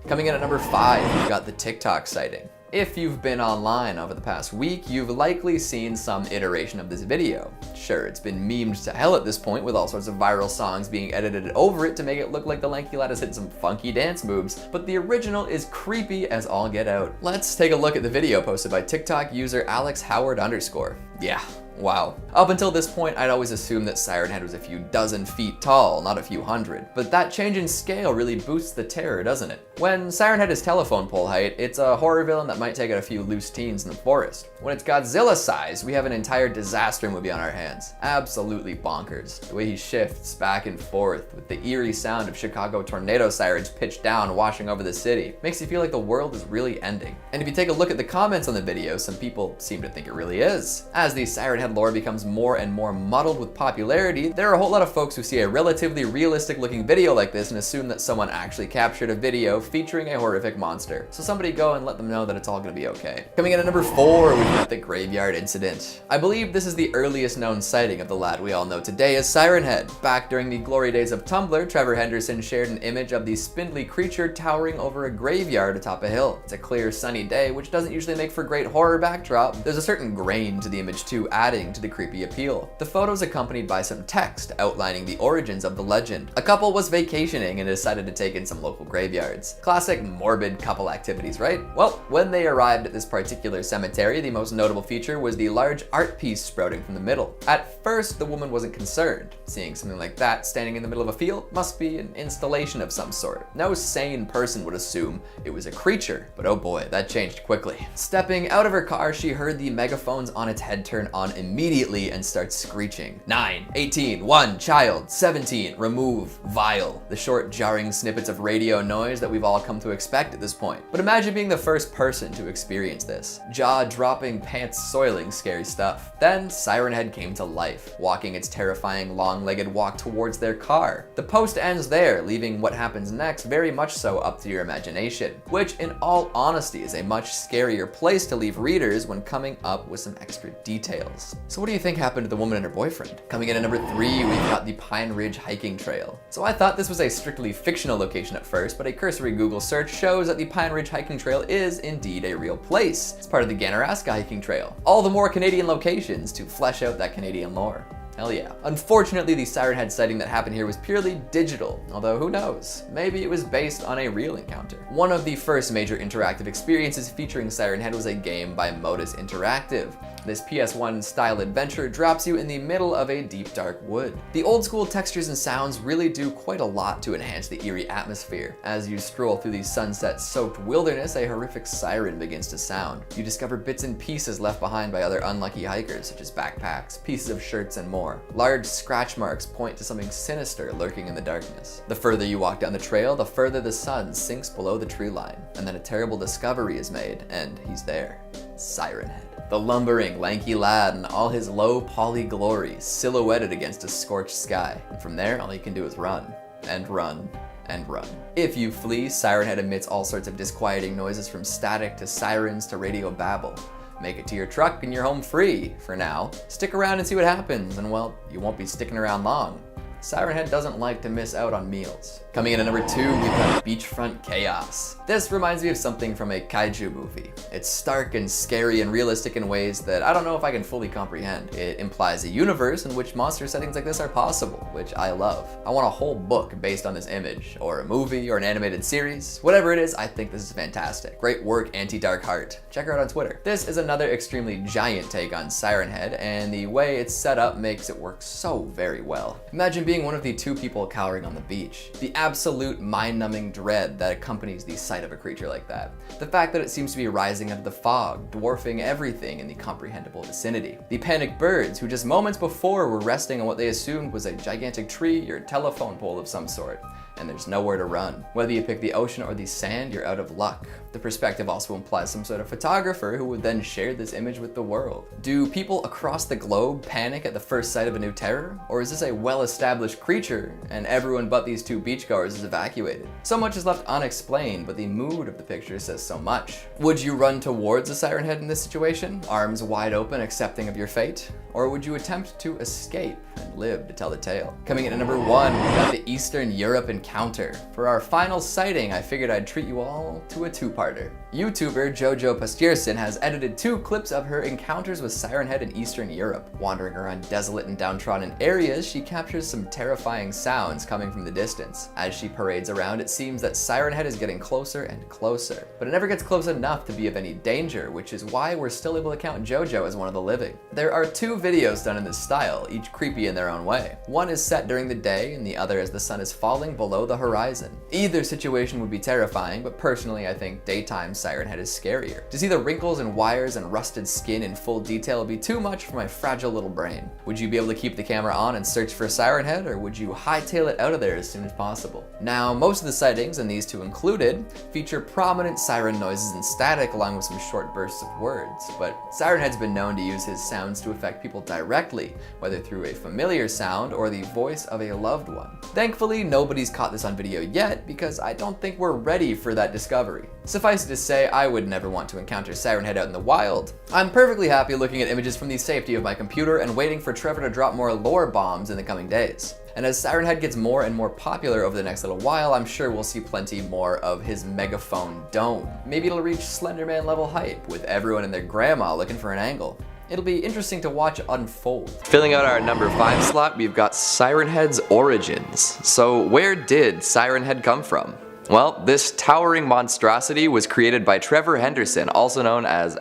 Coming in at number 5, we've got the TikTok sighting. If you've been online over the past week, you've likely seen some iteration of this video. Sure, it's been memed to hell at this point, with all sorts of viral songs being edited over it to make it look like the lanky lad has hit some funky dance moves, but the original is creepy as all get out. Let's take a look at the video posted by TikTok user AlexHoward_. Yeah. Wow. Up until this point, I'd always assumed that Siren Head was a few dozen feet tall, not a few hundred. But that change in scale really boosts the terror, doesn't it? When Siren Head is telephone pole height, it's a horror villain that might take out a few loose teens in the forest. When it's Godzilla size, we have an entire disaster movie on our hands. Absolutely bonkers. The way he shifts back and forth with the eerie sound of Chicago tornado sirens pitched down washing over the city makes you feel like the world is really ending. And if you take a look at the comments on the video, some people seem to think it really is. As the Siren Head lore becomes more and more muddled with popularity, there are a whole lot of folks who see a relatively realistic looking video like this and assume that someone actually captured a video featuring a horrific monster. So somebody go and let them know that it's all gonna be okay. Coming in at number 4, we've got the graveyard incident. I believe this is the earliest known sighting of the lad we all know today as Siren Head. Back during the glory days of Tumblr, Trevor Henderson shared an image of the spindly creature towering over a graveyard atop a hill. It's a clear sunny day, which doesn't usually make for great horror backdrop. There's a certain grain to the image too, adding to the creepy appeal. The photo's accompanied by some text outlining the origins of the legend. A couple was vacationing and decided to take in some local graveyards. Classic morbid couple activities, right? Well, when they arrived at this particular cemetery, the most notable feature was the large art piece sprouting from the middle. At first, the woman wasn't concerned. Seeing something like that standing in the middle of a field must be an installation of some sort. No sane person would assume it was a creature, but oh boy, that changed quickly. Stepping out of her car, she heard the megaphones on its head turn on immediately and starts screeching. 9, 18, 1, child, 17, remove, vile. The short, jarring snippets of radio noise that we've all come to expect at this point. But imagine being the first person to experience this. Jaw-dropping, pants-soiling, scary stuff. Then Siren Head came to life, walking its terrifying long-legged walk towards their car. The post ends there, leaving what happens next very much so up to your imagination, which in all honesty is a much scarier place to leave readers when coming up with some extra details. So what do you think happened to the woman and her boyfriend? Coming in at number 3, we've got the Pine Ridge hiking trail. So I thought this was a strictly fictional location at first, but a cursory Google search shows that the Pine Ridge hiking trail is indeed a real place. It's part of the Ganaraska hiking trail. All the more Canadian locations to flesh out that Canadian lore. Hell yeah. Unfortunately, the Siren Head sighting that happened here was purely digital, although who knows? Maybe it was based on a real encounter. One of the first major interactive experiences featuring Siren Head was a game by Modus Interactive. This PS1 style adventure drops you in the middle of a deep dark wood. The old school textures and sounds really do quite a lot to enhance the eerie atmosphere. As you stroll through the sunset-soaked wilderness, a horrific siren begins to sound. You discover bits and pieces left behind by other unlucky hikers, such as backpacks, pieces of shirts, and more. Large scratch marks point to something sinister lurking in the darkness. The further you walk down the trail, the further the sun sinks below the tree line, and then a terrible discovery is made, and he's there. Siren Head. The lumbering, lanky lad in all his low poly glory, silhouetted against a scorched sky. And from there, all he can do is run, and run, and run. If you flee, Siren Head emits all sorts of disquieting noises from static to sirens to radio babble. Make it to your truck and you're home free, for now. Stick around and see what happens, and well, you won't be sticking around long. Siren Head doesn't like to miss out on meals. Coming in at number 2, we've got Beachfront Chaos. This reminds me of something from a kaiju movie. It's stark and scary and realistic in ways that I don't know if I can fully comprehend. It implies a universe in which monster settings like this are possible, which I love. I want a whole book based on this image, or a movie, or an animated series. Whatever it is, I think this is fantastic. Great work, Anti-Dark Heart. Check her out on Twitter. This is another extremely giant take on Siren Head, and the way it's set up makes it work so very well. Imagine being one of the 2 people cowering on the beach. The absolute mind-numbing dread that accompanies the sight of a creature like that. The fact that it seems to be rising out of the fog, dwarfing everything in the comprehensible vicinity. The panicked birds who just moments before were resting on what they assumed was a gigantic tree or telephone pole of some sort. And there's nowhere to run. Whether you pick the ocean or the sand, you're out of luck. The perspective also implies some sort of photographer who would then share this image with the world. Do people across the globe panic at the first sight of a new terror? Or is this a well-established creature and everyone but these 2 beachgoers is evacuated? So much is left unexplained, but the mood of the picture says so much. Would you run towards a Siren Head in this situation, arms wide open, accepting of your fate? Or would you attempt to escape and live to tell the tale? Coming in at number 1, we've got the Eastern Europe and encounter. For our final sighting, I figured I'd treat you all to a two-parter. YouTuber Jojo Pastierson has edited 2 clips of her encounters with Siren Head in Eastern Europe. Wandering around desolate and downtrodden areas, she captures some terrifying sounds coming from the distance. As she parades around, it seems that Siren Head is getting closer and closer, but it never gets close enough to be of any danger, which is why we're still able to count Jojo as one of the living. There are 2 videos done in this style, each creepy in their own way. One is set during the day, and the other as the sun is falling below the horizon. Either situation would be terrifying, but personally I think daytime Siren Head is scarier. To see the wrinkles and wires and rusted skin in full detail would be too much for my fragile little brain. Would you be able to keep the camera on and search for Siren Head, or would you hightail it out of there as soon as possible? Now, most of the sightings, and these 2 included, feature prominent siren noises and static along with some short bursts of words, but Siren Head's been known to use his sounds to affect people directly, whether through a familiar sound or the voice of a loved one. Thankfully, nobody's caught this on video yet, because I don't think we're ready for that discovery. Suffice it to say, I would never want to encounter Siren Head out in the wild. I'm perfectly happy looking at images from the safety of my computer and waiting for Trevor to drop more lore bombs in the coming days. And as Siren Head gets more and more popular over the next little while, I'm sure we'll see plenty more of his megaphone dome. Maybe it'll reach Slenderman level hype, with everyone and their grandma looking for an angle. It'll be interesting to watch unfold. Filling out our number 5 slot, we've got Siren Head's origins. So where did Siren Head come from? Well, this towering monstrosity was created by Trevor Henderson, also known as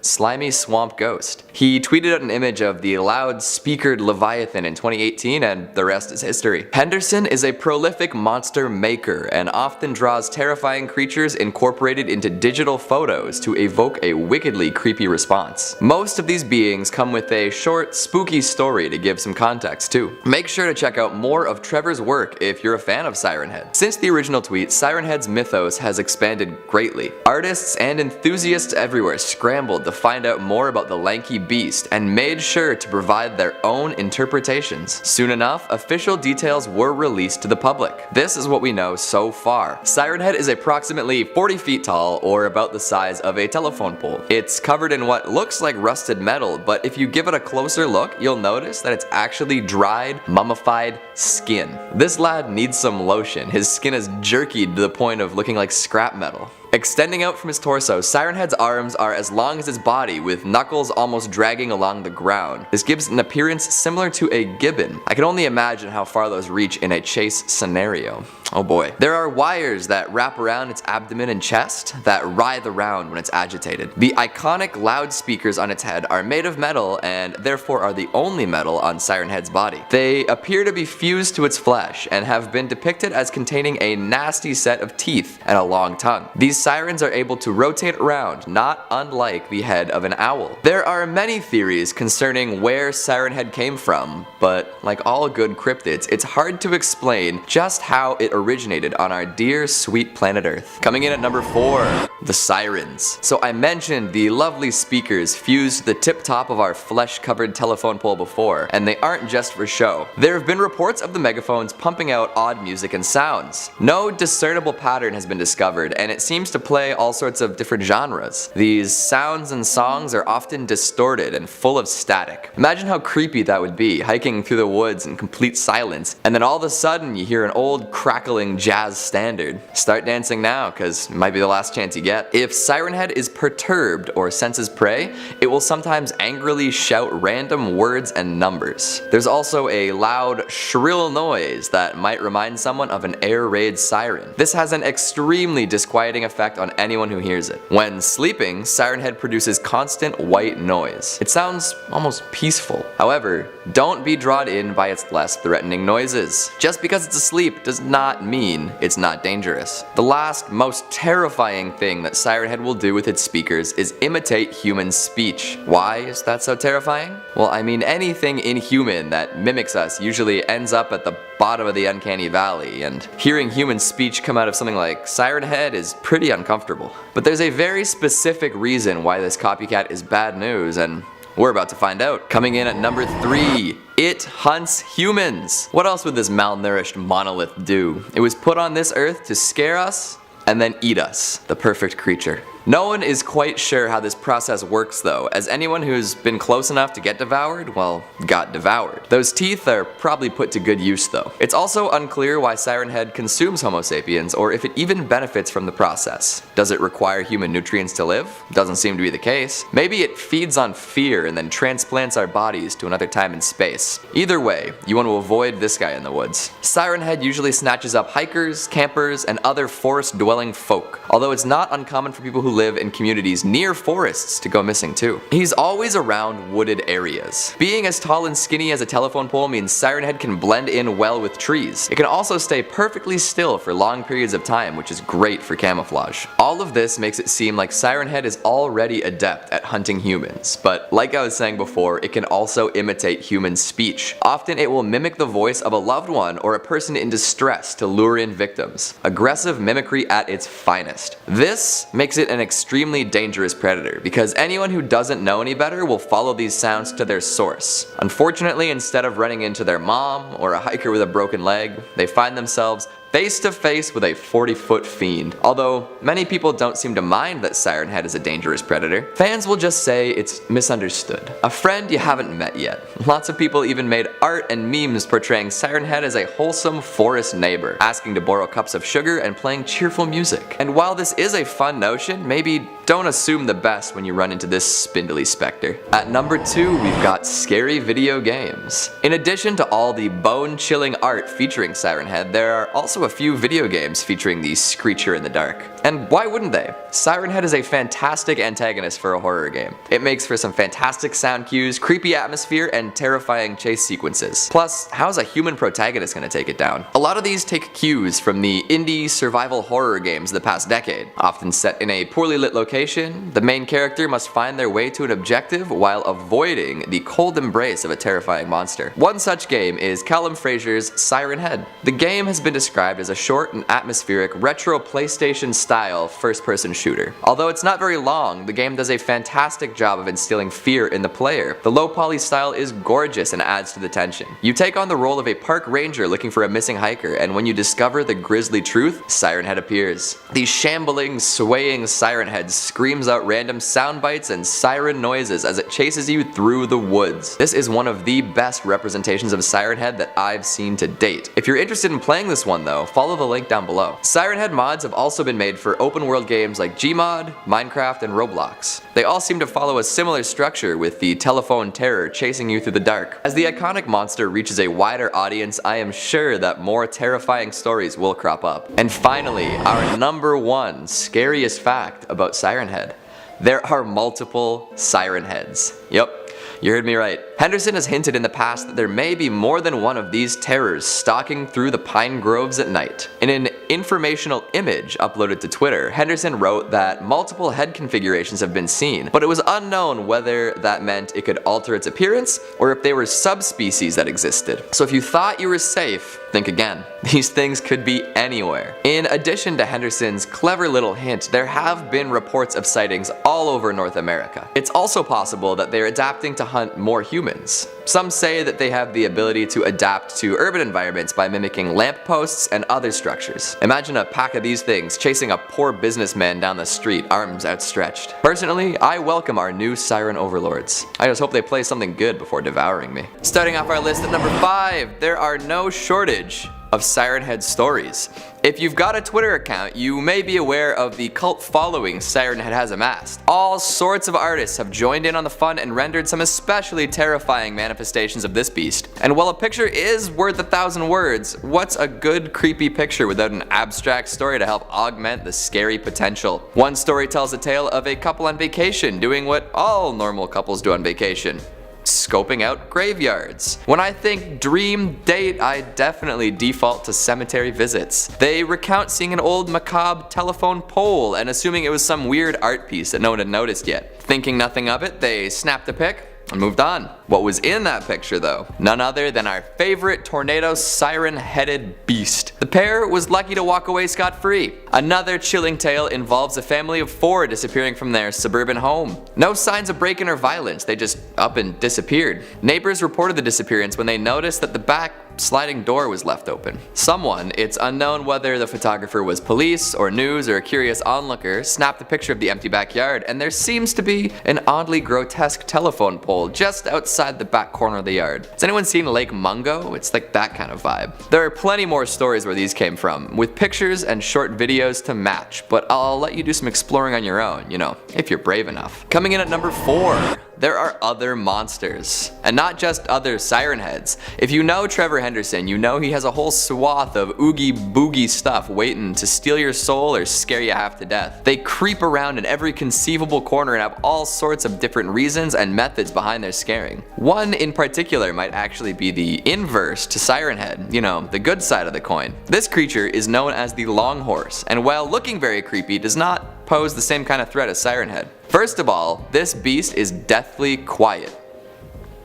@SlimySwampGhost. He tweeted out an image of the loud-speakered Leviathan in 2018, and the rest is history. Henderson is a prolific monster maker and often draws terrifying creatures incorporated into digital photos to evoke a wickedly creepy response. Most of these beings come with a short, spooky story to give some context too. Make sure to check out more of Trevor's work if you're a fan of Siren Head. Since the original tweet, Siren Head's mythos has expanded greatly. Artists and enthusiasts everywhere scrambled to find out more about the lanky beast and made sure to provide their own interpretations. Soon enough, official details were released to the public. This is what we know so far. Siren Head is approximately 40 feet tall, or about the size of a telephone pole. It's covered in what looks like rusted metal, but if you give it a closer look, you'll notice that it's actually dried, mummified skin. This lad needs some lotion. His skin is jerky to the point of looking like scrap metal. Extending out from his torso, Siren Head's arms are as long as his body, with knuckles almost dragging along the ground. This gives an appearance similar to a gibbon. I can only imagine how far those reach in a chase scenario. Oh boy. There are wires that wrap around its abdomen and chest that writhe around when it's agitated. The iconic loudspeakers on its head are made of metal and therefore are the only metal on Siren Head's body. They appear to be fused to its flesh and have been depicted as containing a nasty set of teeth and a long tongue. These sirens are able to rotate around, not unlike the head of an owl. There are many theories concerning where Siren Head came from, but like all good cryptids, it's hard to explain just how it originated on our dear sweet planet Earth. Coming in at number 4, the sirens. So I mentioned the lovely speakers fused to the tip top of our flesh-covered telephone pole before, and they aren't just for show. There have been reports of the megaphones pumping out odd music and sounds. No discernible pattern has been discovered, and it seems to play all sorts of different genres. These sounds and songs are often distorted and full of static. Imagine how creepy that would be, hiking through the woods in complete silence, and then all of a sudden you hear an old crackling jazz standard. Start dancing now, cause it might be the last chance you get. If Siren Head is perturbed or senses prey, it will sometimes angrily shout random words and numbers. There's also a loud, shrill noise that might remind someone of an air raid siren. This has an extremely disquieting effect on anyone who hears it. When sleeping, Siren Head produces constant white noise. It sounds almost peaceful. However, don't be drawn in by its less threatening noises. Just because it's asleep does not mean it's not dangerous. The last, most terrifying thing that Siren Head will do with its speakers is imitate human speech. Why is that so terrifying? Well, I mean, anything inhuman that mimics us usually ends up at the bottom of the uncanny valley, and hearing human speech come out of something like Siren Head is pretty uncomfortable. But there's a very specific reason why this copycat is bad news, and we're about to find out. Coming in at number 3, it hunts humans. What else would this malnourished monolith do? It was put on this earth to scare us and then eat us. The perfect creature. No one is quite sure how this process works though, as anyone who's been close enough to get devoured, well, got devoured. Those teeth are probably put to good use though. It's also unclear why Siren Head consumes Homo sapiens, or if it even benefits from the process. Does it require human nutrients to live? Doesn't seem to be the case. Maybe it feeds on fear and then transplants our bodies to another time and space. Either way, you want to avoid this guy in the woods. Siren Head usually snatches up hikers, campers, and other forest-dwelling folk, although it's not uncommon for people who live in communities near forests to go missing too. He's always around wooded areas. Being as tall and skinny as a telephone pole means Siren Head can blend in well with trees. It can also stay perfectly still for long periods of time, which is great for camouflage. All of this makes it seem like Siren Head is already adept at hunting humans, but like I was saying before, it can also imitate human speech. Often it will mimic the voice of a loved one or a person in distress to lure in victims. Aggressive mimicry at its finest. This makes it an extremely dangerous predator, because anyone who doesn't know any better will follow these sounds to their source. Unfortunately, instead of running into their mom or a hiker with a broken leg, they find themselves face to face with a 40-foot fiend. Although many people don't seem to mind that Siren Head is a dangerous predator, fans will just say it's misunderstood. A friend you haven't met yet. Lots of people even made art and memes portraying Siren Head as a wholesome forest neighbor, asking to borrow cups of sugar and playing cheerful music. And while this is a fun notion, maybe don't assume the best when you run into this spindly specter. At number 2, we've got scary video games. In addition to all the bone-chilling art featuring Siren Head, there are also a few video games featuring the Screecher in the dark. And why wouldn't they? Siren Head is a fantastic antagonist for a horror game. It makes for some fantastic sound cues, creepy atmosphere, and terrifying chase sequences. Plus, how's a human protagonist gonna take it down? A lot of these take cues from the indie survival horror games of the past decade. Often set in a poorly lit location, the main character must find their way to an objective while avoiding the cold embrace of a terrifying monster. One such game is Callum Fraser's Siren Head. The game has been described as a short and atmospheric retro PlayStation style first-person shooter. Although it's not very long, the game does a fantastic job of instilling fear in the player. The low poly style is gorgeous and adds to the tension. You take on the role of a park ranger looking for a missing hiker, and when you discover the grisly truth, Siren Head appears. The shambling, swaying Siren Head screams out random sound bites and siren noises as it chases you through the woods. This is one of the best representations of Siren Head that I've seen to date. If you're interested in playing this one though, follow the link down below. Siren Head mods have also been made for open world games like Gmod, Minecraft, and Roblox. They all seem to follow a similar structure, with the telephone terror chasing you through the dark. As the iconic monster reaches a wider audience, I am sure that more terrifying stories will crop up. And finally, our number 1 scariest fact about Siren Head. There are multiple Siren Heads. Yep. You heard me right. Henderson has hinted in the past that there may be more than one of these terrors stalking through the pine groves at night. In an informational image uploaded to Twitter, Henderson wrote that multiple head configurations have been seen, but it was unknown whether that meant it could alter its appearance or if they were subspecies that existed. So if you thought you were safe, think again. These things could be anywhere. In addition to Henderson's clever little hint, there have been reports of sightings all over North America. It's also possible that they're adapting to hunt more humans. Some say that they have the ability to adapt to urban environments by mimicking lampposts and other structures. Imagine a pack of these things chasing a poor businessman down the street, arms outstretched. Personally, I welcome our new siren overlords. I just hope they play something good before devouring me. Starting off our list at number 5, there are no shortage of Siren Head stories. If you've got a Twitter account, you may be aware of the cult following Siren Head has amassed. All sorts of artists have joined in on the fun and rendered some especially terrifying manifestations of this beast. And while a picture is worth 1,000 words, what's a good creepy picture without an abstract story to help augment the scary potential? One story tells a tale of a couple on vacation doing what all normal couples do on vacation: scoping out graveyards. When I think dream date, I definitely default to cemetery visits. They recount seeing an old macabre telephone pole and assuming it was some weird art piece that no one had noticed yet. Thinking nothing of it, they snapped a pic and moved on. What was in that picture though? None other than our favorite tornado siren-headed beast. The pair was lucky to walk away scot-free. Another chilling tale involves a family of 4 disappearing from their suburban home. No signs of break-in or violence, they just up and disappeared. Neighbors reported the disappearance when they noticed that the back sliding door was left open. Someone, it's unknown whether the photographer was police or news or a curious onlooker, snapped a picture of the empty backyard, and there seems to be an oddly grotesque telephone pole just outside the back corner of the yard. Has anyone seen Lake Mungo? It's like that kind of vibe. There are plenty more stories where these came from, with pictures and short videos to match, but I'll let you do some exploring on your own, you know, if you're brave enough. Coming in at number 4. There are other monsters, and not just other siren heads. If you know Trevor Henderson, you know he has a whole swath of oogie boogie stuff waiting to steal your soul or scare you half to death. They creep around in every conceivable corner and have all sorts of different reasons and methods behind their scaring. One in particular might actually be the inverse to Siren Head, you know, the good side of the coin. This creature is known as the long horse, and while looking very creepy, does not pose the same kind of threat as Siren Head. First of all, this beast is deathly quiet.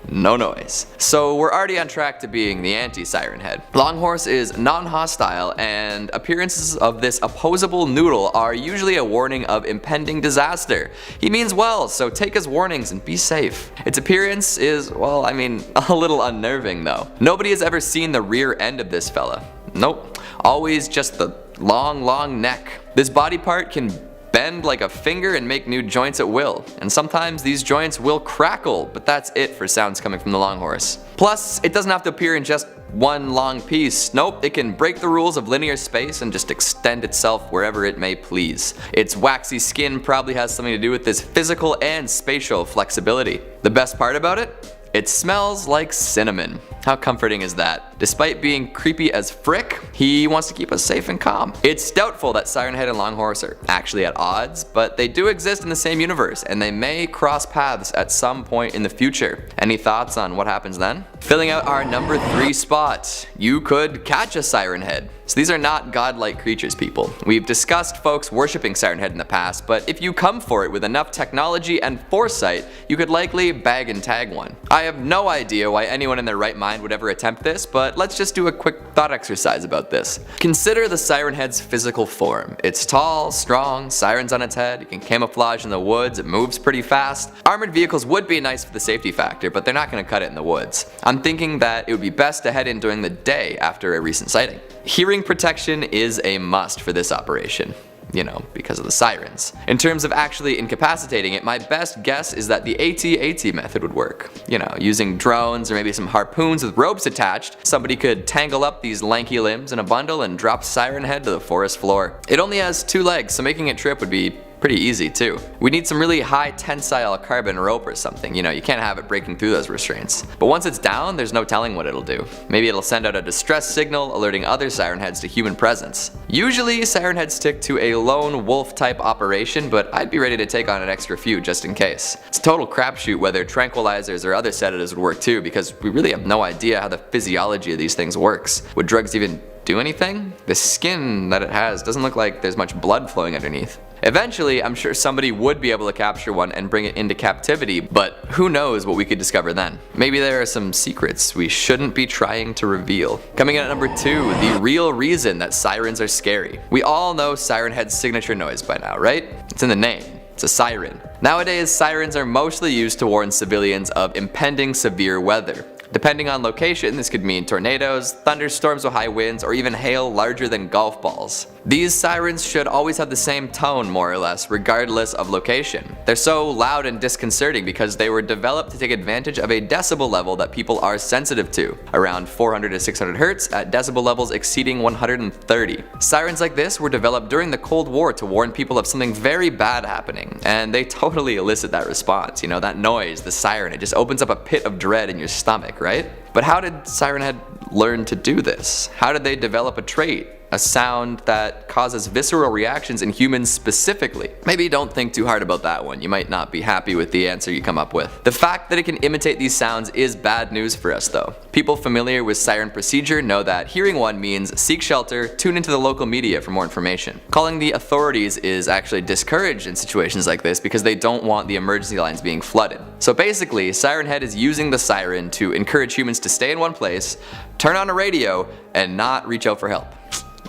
No noise. So we're already on track to being the anti-Siren Head. Longhorse is non-hostile, and appearances of this opposable noodle are usually a warning of impending disaster. He means well, so take his warnings and be safe. Its appearance is, well, I mean, a little unnerving though. Nobody has ever seen the rear end of this fella. Nope. Always just the long neck. This body part can bend like a finger and make new joints at will, and sometimes these joints will crackle, but that's it for sounds coming from the long horse. Plus, it doesn't have to appear in just one long piece. Nope, it can break the rules of linear space and just extend itself wherever it may please. Its waxy skin probably has something to do with this physical and spatial flexibility. The best part about it? It smells like cinnamon. How comforting is that? Despite being creepy as frick, he wants to keep us safe and calm. It's doubtful that Siren Head and Longhorse are actually at odds, but they do exist in the same universe, and they may cross paths at some point in the future. Any thoughts on what happens then? Filling out our number 3 spot, you could catch a Siren Head. So these are not godlike creatures, people. We've discussed folks worshipping Siren Head in the past, but if you come for it with enough technology and foresight, you could likely bag and tag one. I have no idea why anyone in their right mind would ever attempt this, but let's just do a quick thought exercise about this. Consider the Siren Head's physical form. It's tall, strong, sirens on its head, it can camouflage in the woods, it moves pretty fast. Armored vehicles would be nice for the safety factor, but they're not going to cut it in the woods. I'm thinking that it would be best to head in during the day after a recent sighting. Hearing protection is a must for this operation. You know, because of the sirens. In terms of actually incapacitating it, my best guess is that the AT-AT method would work. You know, using drones or maybe some harpoons with ropes attached, somebody could tangle up these lanky limbs in a bundle and drop Siren Head to the forest floor. It only has 2 legs, so making it trip would be pretty easy too. We need some really high tensile carbon rope or something, you know, you can't have it breaking through those restraints. But once it's down, there's no telling what it'll do. Maybe it'll send out a distress signal alerting other Siren Heads to human presence. Usually Siren Heads stick to a lone wolf type operation, but I'd be ready to take on an extra few just in case. It's a total crapshoot whether tranquilizers or other sedatives would work too, because we really have no idea how the physiology of these things works. Would drugs even do anything? The skin that it has doesn't look like there's much blood flowing underneath. Eventually, I'm sure somebody would be able to capture one and bring it into captivity, but who knows what we could discover then. Maybe there are some secrets we shouldn't be trying to reveal. Coming in at number 2, the real reason that sirens are scary. We all know Siren Head's signature noise by now, right? It's in the name. It's a siren. Nowadays, sirens are mostly used to warn civilians of impending severe weather. Depending on location, this could mean tornadoes, thunderstorms with high winds, or even hail larger than golf balls. These sirens should always have the same tone, more or less, regardless of location. They're so loud and disconcerting because they were developed to take advantage of a decibel level that people are sensitive to, around 400 to 600 Hz at decibel levels exceeding 130. Sirens like this were developed during the Cold War to warn people of something very bad happening, and they totally elicit that response. You know, that noise, the siren, it just opens up a pit of dread in your stomach, right? But how did Siren Head learn to do this? How did they develop a trait? A sound that causes visceral reactions in humans specifically? Maybe don't think too hard about that one, you might not be happy with the answer you come up with. The fact that it can imitate these sounds is bad news for us though. People familiar with siren procedure know that hearing one means seek shelter, tune into the local media for more information. Calling the authorities is actually discouraged in situations like this because they don't want the emergency lines being flooded. So basically, Siren Head is using the siren to encourage humans to stay in one place, turn on a radio, and not reach out for help.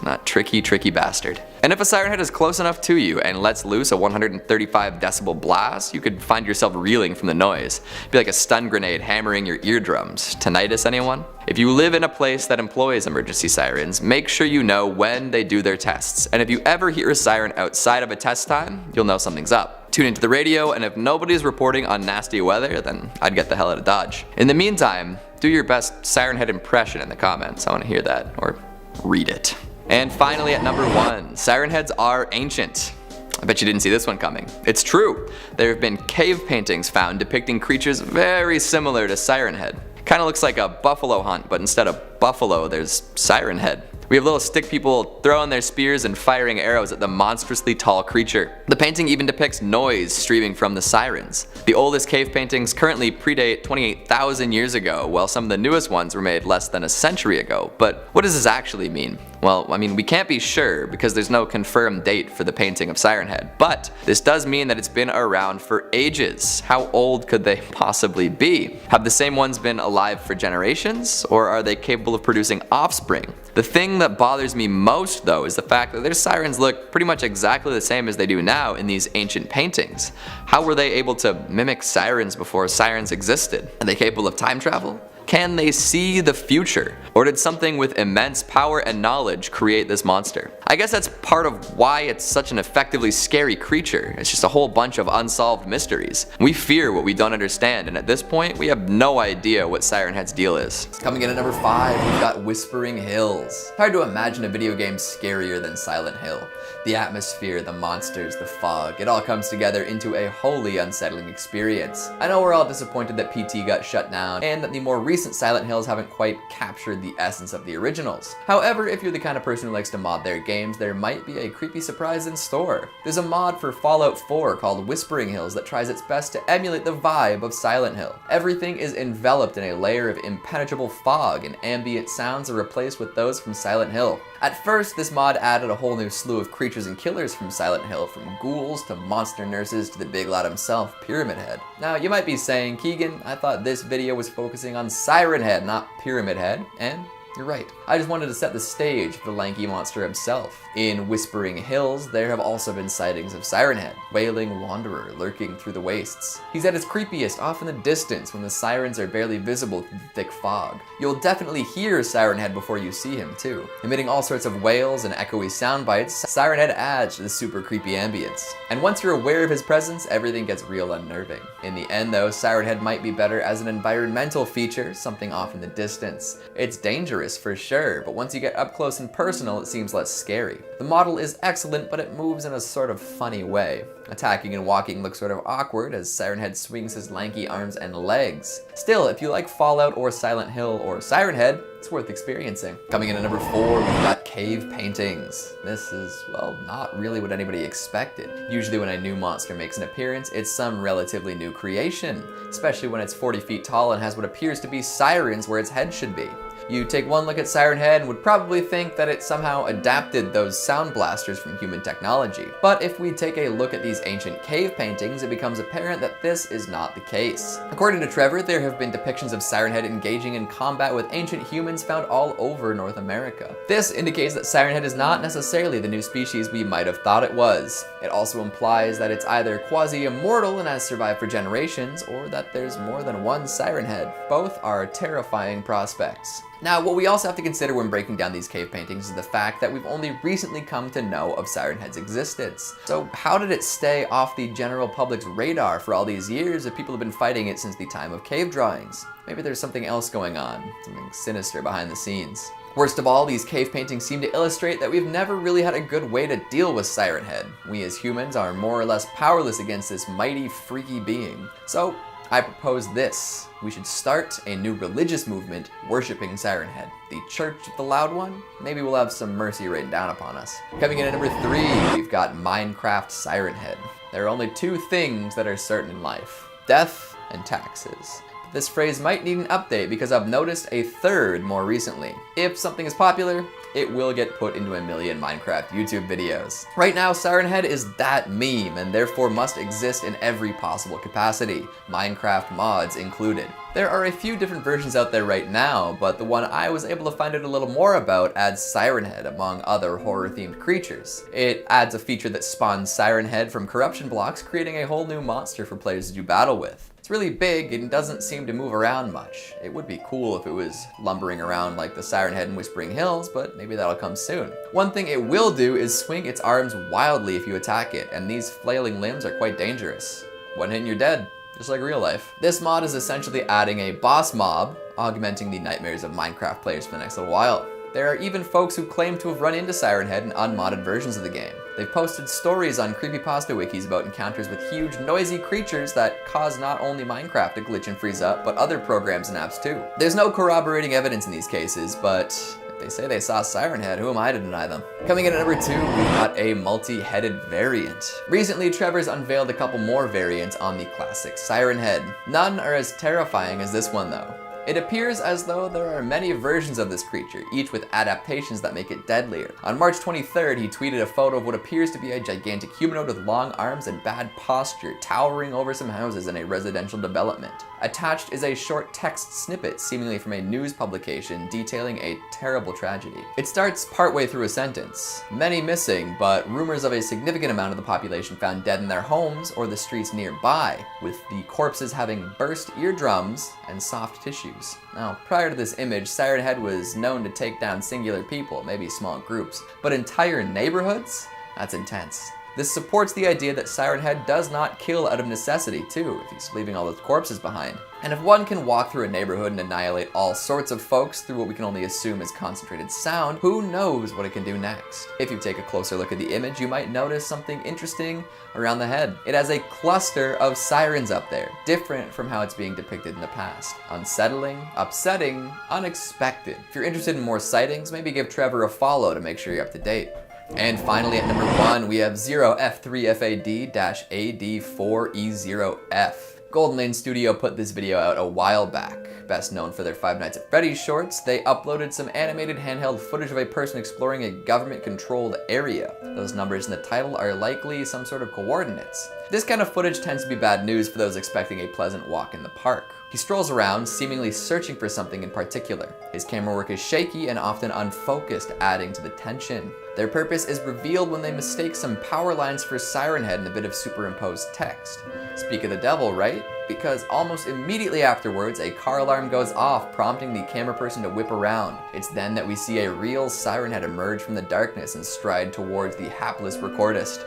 That tricky bastard. And if a siren head is close enough to you and lets loose a 135 decibel blast, you could find yourself reeling from the noise. It'd be like a stun grenade hammering your eardrums. Tinnitus, anyone? If you live in a place that employs emergency sirens, make sure you know when they do their tests. And if you ever hear a siren outside of a test time, you'll know something's up. Tune into the radio, and if nobody's reporting on nasty weather, then I'd get the hell out of Dodge. In the meantime, do your best siren head impression in the comments. I want to hear that, or read it. And finally at number 1, siren heads are ancient. I bet you didn't see this one coming. It's true. There have been cave paintings found depicting creatures very similar to Siren Head. Kinda looks like a buffalo hunt, but instead of buffalo, there's Siren Head. We have little stick people throwing their spears and firing arrows at the monstrously tall creature. The painting even depicts noise streaming from the sirens. The oldest cave paintings currently predate 28,000 years ago, while some of the newest ones were made less than a century ago. But what does this actually mean? Well, I mean, we can't be sure because there's no confirmed date for the painting of Siren Head, but this does mean that it's been around for ages. How old could they possibly be? Have the same ones been alive for generations, or are they capable of producing offspring? The thing that bothers me most, though, is the fact that their sirens look pretty much exactly the same as they do now in these ancient paintings. How were they able to mimic sirens before sirens existed? Are they capable of time travel? Can they see the future? Or did something with immense power and knowledge create this monster? I guess that's part of why it's such an effectively scary creature. It's just a whole bunch of unsolved mysteries. We fear what we don't understand, and at this point, we have no idea what Siren Head's deal is. Coming in at number 5, we've got Whispering Hills. Hard to imagine a video game scarier than Silent Hill. The atmosphere, the monsters, the fog, it all comes together into a wholly unsettling experience. I know we're all disappointed that PT got shut down, and that the more recent Silent Hills haven't quite captured the essence of the originals. However, if you're the kind of person who likes to mod their games, there might be a creepy surprise in store. There's a mod for Fallout 4 called Whispering Hills that tries its best to emulate the vibe of Silent Hill. Everything is enveloped in a layer of impenetrable fog, and ambient sounds are replaced with those from Silent Hill. At first, this mod added a whole new slew of creatures and killers from Silent Hill, from ghouls to monster nurses to the big lad himself, Pyramid Head. Now, you might be saying, Keegan, I thought this video was focusing on Siren Head, not Pyramid Head, and you're right. I just wanted to set the stage for the lanky monster himself. In Whispering Hills, there have also been sightings of Siren Head, wailing wanderer lurking through the wastes. He's at his creepiest off in the distance when the sirens are barely visible through the thick fog. You'll definitely hear Siren Head before you see him too. Emitting all sorts of wails and echoey sound bites, Siren Head adds to the super creepy ambience. And once you're aware of his presence, everything gets real unnerving. In the end though, Siren Head might be better as an environmental feature, something off in the distance. It's dangerous for sure, but once you get up close and personal, it seems less scary. The model is excellent, but it moves in a sort of funny way. Attacking and walking looks sort of awkward as Siren Head swings his lanky arms and legs. Still, if you like Fallout or Silent Hill or Siren Head, it's worth experiencing. Coming in at number 4, we've got cave paintings. This is, well, not really what anybody expected. Usually when a new monster makes an appearance, it's some relatively new creation, especially when it's 40 feet tall and has what appears to be sirens where its head should be. You take one look at Siren Head and would probably think that it somehow adapted those sound blasters from human technology. But if we take a look at these ancient cave paintings, it becomes apparent that this is not the case. According to Trevor, there have been depictions of Siren Head engaging in combat with ancient humans found all over North America. This indicates that Siren Head is not necessarily the new species we might have thought it was. It also implies that it's either quasi-immortal and has survived for generations, or that there's more than one Siren Head. Both are terrifying prospects. Now, what we also have to consider when breaking down these cave paintings is the fact that we've only recently come to know of Siren Head's existence. So how did it stay off the general public's radar for all these years if people have been fighting it since the time of cave drawings? Maybe there's something else going on, something sinister behind the scenes. Worst of all, these cave paintings seem to illustrate that we've never really had a good way to deal with Siren Head. We as humans are more or less powerless against this mighty, freaky being. So, I propose this. We should start a new religious movement worshipping Siren Head. The Church of the Loud One? Maybe we'll have some mercy rained down upon us. Coming in at number 3, we've got Minecraft Siren Head. There are only two things that are certain in life: death and taxes. This phrase might need an update because I've noticed a third more recently. If something is popular, it will get put into a million Minecraft YouTube videos. Right now, Siren Head is that meme and therefore must exist in every possible capacity, Minecraft mods included. There are a few different versions out there right now, but the one I was able to find out a little more about adds Siren Head among other horror-themed creatures. It adds a feature that spawns Siren Head from corruption blocks, creating a whole new monster for players to do battle with. It's really big and doesn't seem to move around much. It would be cool if it was lumbering around like the Siren Head in Whispering Hills, but maybe that'll come soon. One thing it will do is swing its arms wildly if you attack it, and these flailing limbs are quite dangerous. One hit and you're dead, just like real life. This mod is essentially adding a boss mob, augmenting the nightmares of Minecraft players for the next little while. There are even folks who claim to have run into Siren Head in unmodded versions of the game. They've posted stories on creepypasta wikis about encounters with huge, noisy creatures that cause not only Minecraft to glitch and freeze up, but other programs and apps too. There's no corroborating evidence in these cases, but if they say they saw Siren Head, who am I to deny them? Coming in at number 2, we've got a multi-headed variant. Recently, Trevor's unveiled a couple more variants on the classic Siren Head. None are as terrifying as this one though. It appears as though there are many versions of this creature, each with adaptations that make it deadlier. On March 23rd, he tweeted a photo of what appears to be a gigantic humanoid with long arms and bad posture, towering over some houses in a residential development. Attached is a short text snippet, seemingly from a news publication, detailing a terrible tragedy. It starts partway through a sentence. Many missing, but rumors of a significant amount of the population found dead in their homes or the streets nearby, with the corpses having burst eardrums and soft tissues. Now, prior to this image, Siren Head was known to take down singular people, maybe small groups, but entire neighborhoods? That's intense. This supports the idea that Siren Head does not kill out of necessity too, if he's leaving all those corpses behind. And if one can walk through a neighborhood and annihilate all sorts of folks through what we can only assume is concentrated sound, who knows what it can do next? If you take a closer look at the image, you might notice something interesting around the head. It has a cluster of sirens up there, different from how it's being depicted in the past. Unsettling, upsetting, unexpected. If you're interested in more sightings, maybe give Trevor a follow to make sure you're up to date. And finally, at number 1, we have 0F3FAD-AD4E0F. Golden Lane Studio put this video out a while back. Best known for their Five Nights at Freddy's shorts, they uploaded some animated handheld footage of a person exploring a government-controlled area. Those numbers in the title are likely some sort of coordinates. This kind of footage tends to be bad news for those expecting a pleasant walk in the park. He strolls around, seemingly searching for something in particular. His camera work is shaky and often unfocused, adding to the tension. Their purpose is revealed when they mistake some power lines for Siren Head and a bit of superimposed text. Speak of the devil, right? Because almost immediately afterwards, a car alarm goes off, prompting the camera person to whip around. It's then that we see a real Siren Head emerge from the darkness and stride towards the hapless recordist.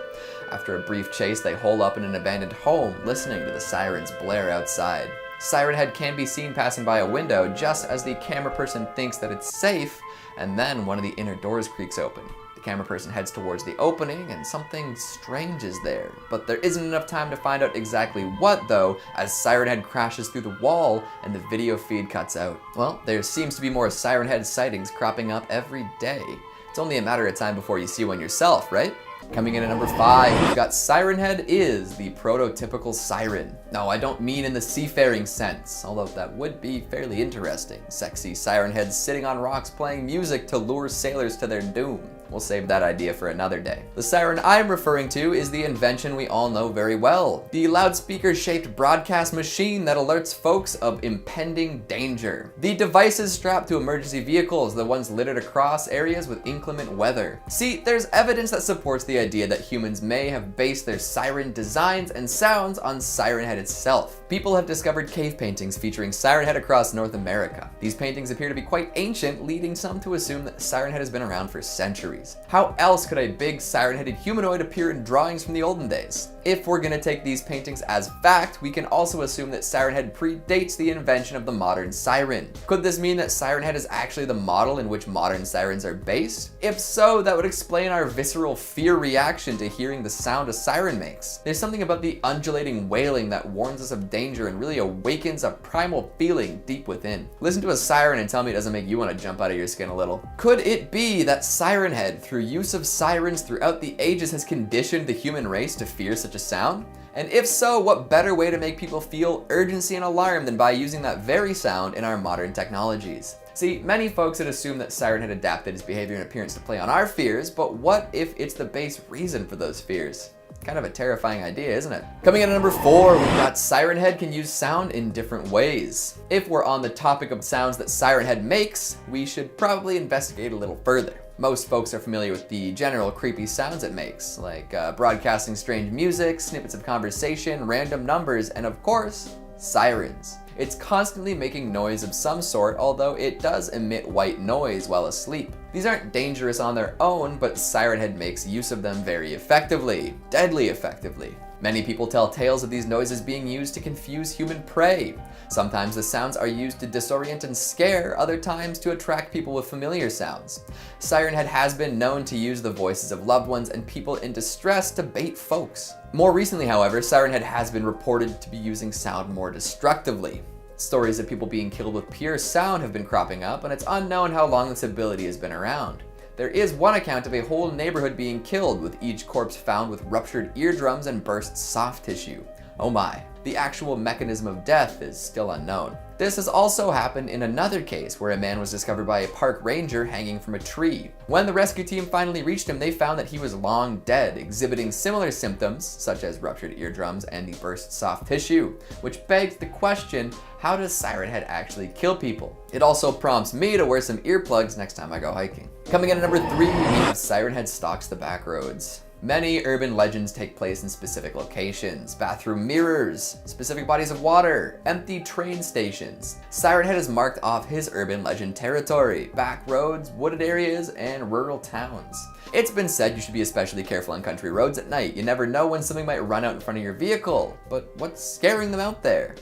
After a brief chase, they hole up in an abandoned home, listening to the sirens blare outside. Siren Head can be seen passing by a window just as the camera person thinks that it's safe, and then one of the inner doors creaks open. The camera person heads towards the opening and something strange is there, but there isn't enough time to find out exactly what though, as Siren Head crashes through the wall and the video feed cuts out. Well, there seems to be more Siren Head sightings cropping up every day. It's only a matter of time before you see one yourself, right? Coming in at number 5, we've got Siren Head is the prototypical siren. No, I don't mean in the seafaring sense, although that would be fairly interesting. Sexy siren heads sitting on rocks playing music to lure sailors to their doom. We'll save that idea for another day. The siren I'm referring to is the invention we all know very well. The loudspeaker-shaped broadcast machine that alerts folks of impending danger. The devices strapped to emergency vehicles, the ones littered across areas with inclement weather. See, there's evidence that supports the idea that humans may have based their siren designs and sounds on Siren Head itself. People have discovered cave paintings featuring Siren Head across North America. These paintings appear to be quite ancient, leading some to assume that Siren Head has been around for centuries. How else could a big siren-headed humanoid appear in drawings from the olden days? If we're gonna take these paintings as fact, we can also assume that Siren Head predates the invention of the modern siren. Could this mean that Siren Head is actually the model in which modern sirens are based? If so, that would explain our visceral fear reaction to hearing the sound a siren makes. There's something about the undulating wailing that warns us of danger and really awakens a primal feeling deep within. Listen to a siren and tell me it doesn't make you want to jump out of your skin a little. Could it be that Siren Head Head, through use of sirens throughout the ages, has conditioned the human race to fear such a sound? And if so, what better way to make people feel urgency and alarm than by using that very sound in our modern technologies? See, many folks had assumed that Siren Head adapted its behavior and appearance to play on our fears, but what if it's the base reason for those fears? Kind of a terrifying idea, isn't it? Coming in at number 4, we've got Siren Head can use sound in different ways. If we're on the topic of sounds that Siren Head makes, we should probably investigate a little further. Most folks are familiar with the general creepy sounds it makes, like broadcasting strange music, snippets of conversation, random numbers, and of course, sirens. It's constantly making noise of some sort, although it does emit white noise while asleep. These aren't dangerous on their own, but Siren Head makes use of them very effectively, deadly effectively. Many people tell tales of these noises being used to confuse human prey. Sometimes the sounds are used to disorient and scare, other times to attract people with familiar sounds. Siren Head has been known to use the voices of loved ones and people in distress to bait folks. More recently, however, Siren Head has been reported to be using sound more destructively. Stories of people being killed with pure sound have been cropping up, and it's unknown how long this ability has been around. There is one account of a whole neighborhood being killed, with each corpse found with ruptured eardrums and burst soft tissue. Oh my. The actual mechanism of death is still unknown. This has also happened in another case where a man was discovered by a park ranger hanging from a tree. When the rescue team finally reached him, they found that he was long dead, exhibiting similar symptoms such as ruptured eardrums and the burst soft tissue, which begs the question, how does Siren Head actually kill people? It also prompts me to wear some earplugs next time I go hiking. Coming in at number 3, we have Siren Head stalks the back roads. Many urban legends take place in specific locations: bathroom mirrors, specific bodies of water, empty train stations. Siren Head has marked off his urban legend territory: back roads, wooded areas, and rural towns. It's been said you should be especially careful on country roads at night. You never know when something might run out in front of your vehicle. But what's scaring them out there?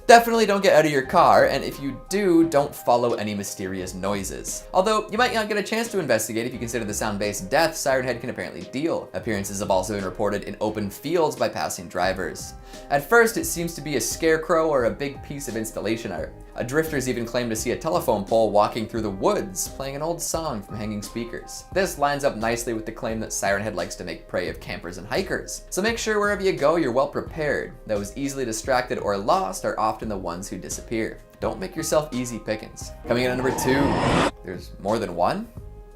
Definitely don't get out of your car, and if you do, don't follow any mysterious noises. Although, you might not get a chance to investigate if you consider the sound-based death Siren Head can apparently deal. Appearances have also been reported in open fields by passing drivers. At first, it seems to be a scarecrow or a big piece of installation art. Drifters even claim to see a telephone pole walking through the woods, playing an old song from hanging speakers. This lines up nicely with the claim that Siren Head likes to make prey of campers and hikers. So make sure wherever you go, you're well prepared. Those easily distracted or lost are often the ones who disappear. Don't make yourself easy pickings. Coming in at number 2, there's more than one?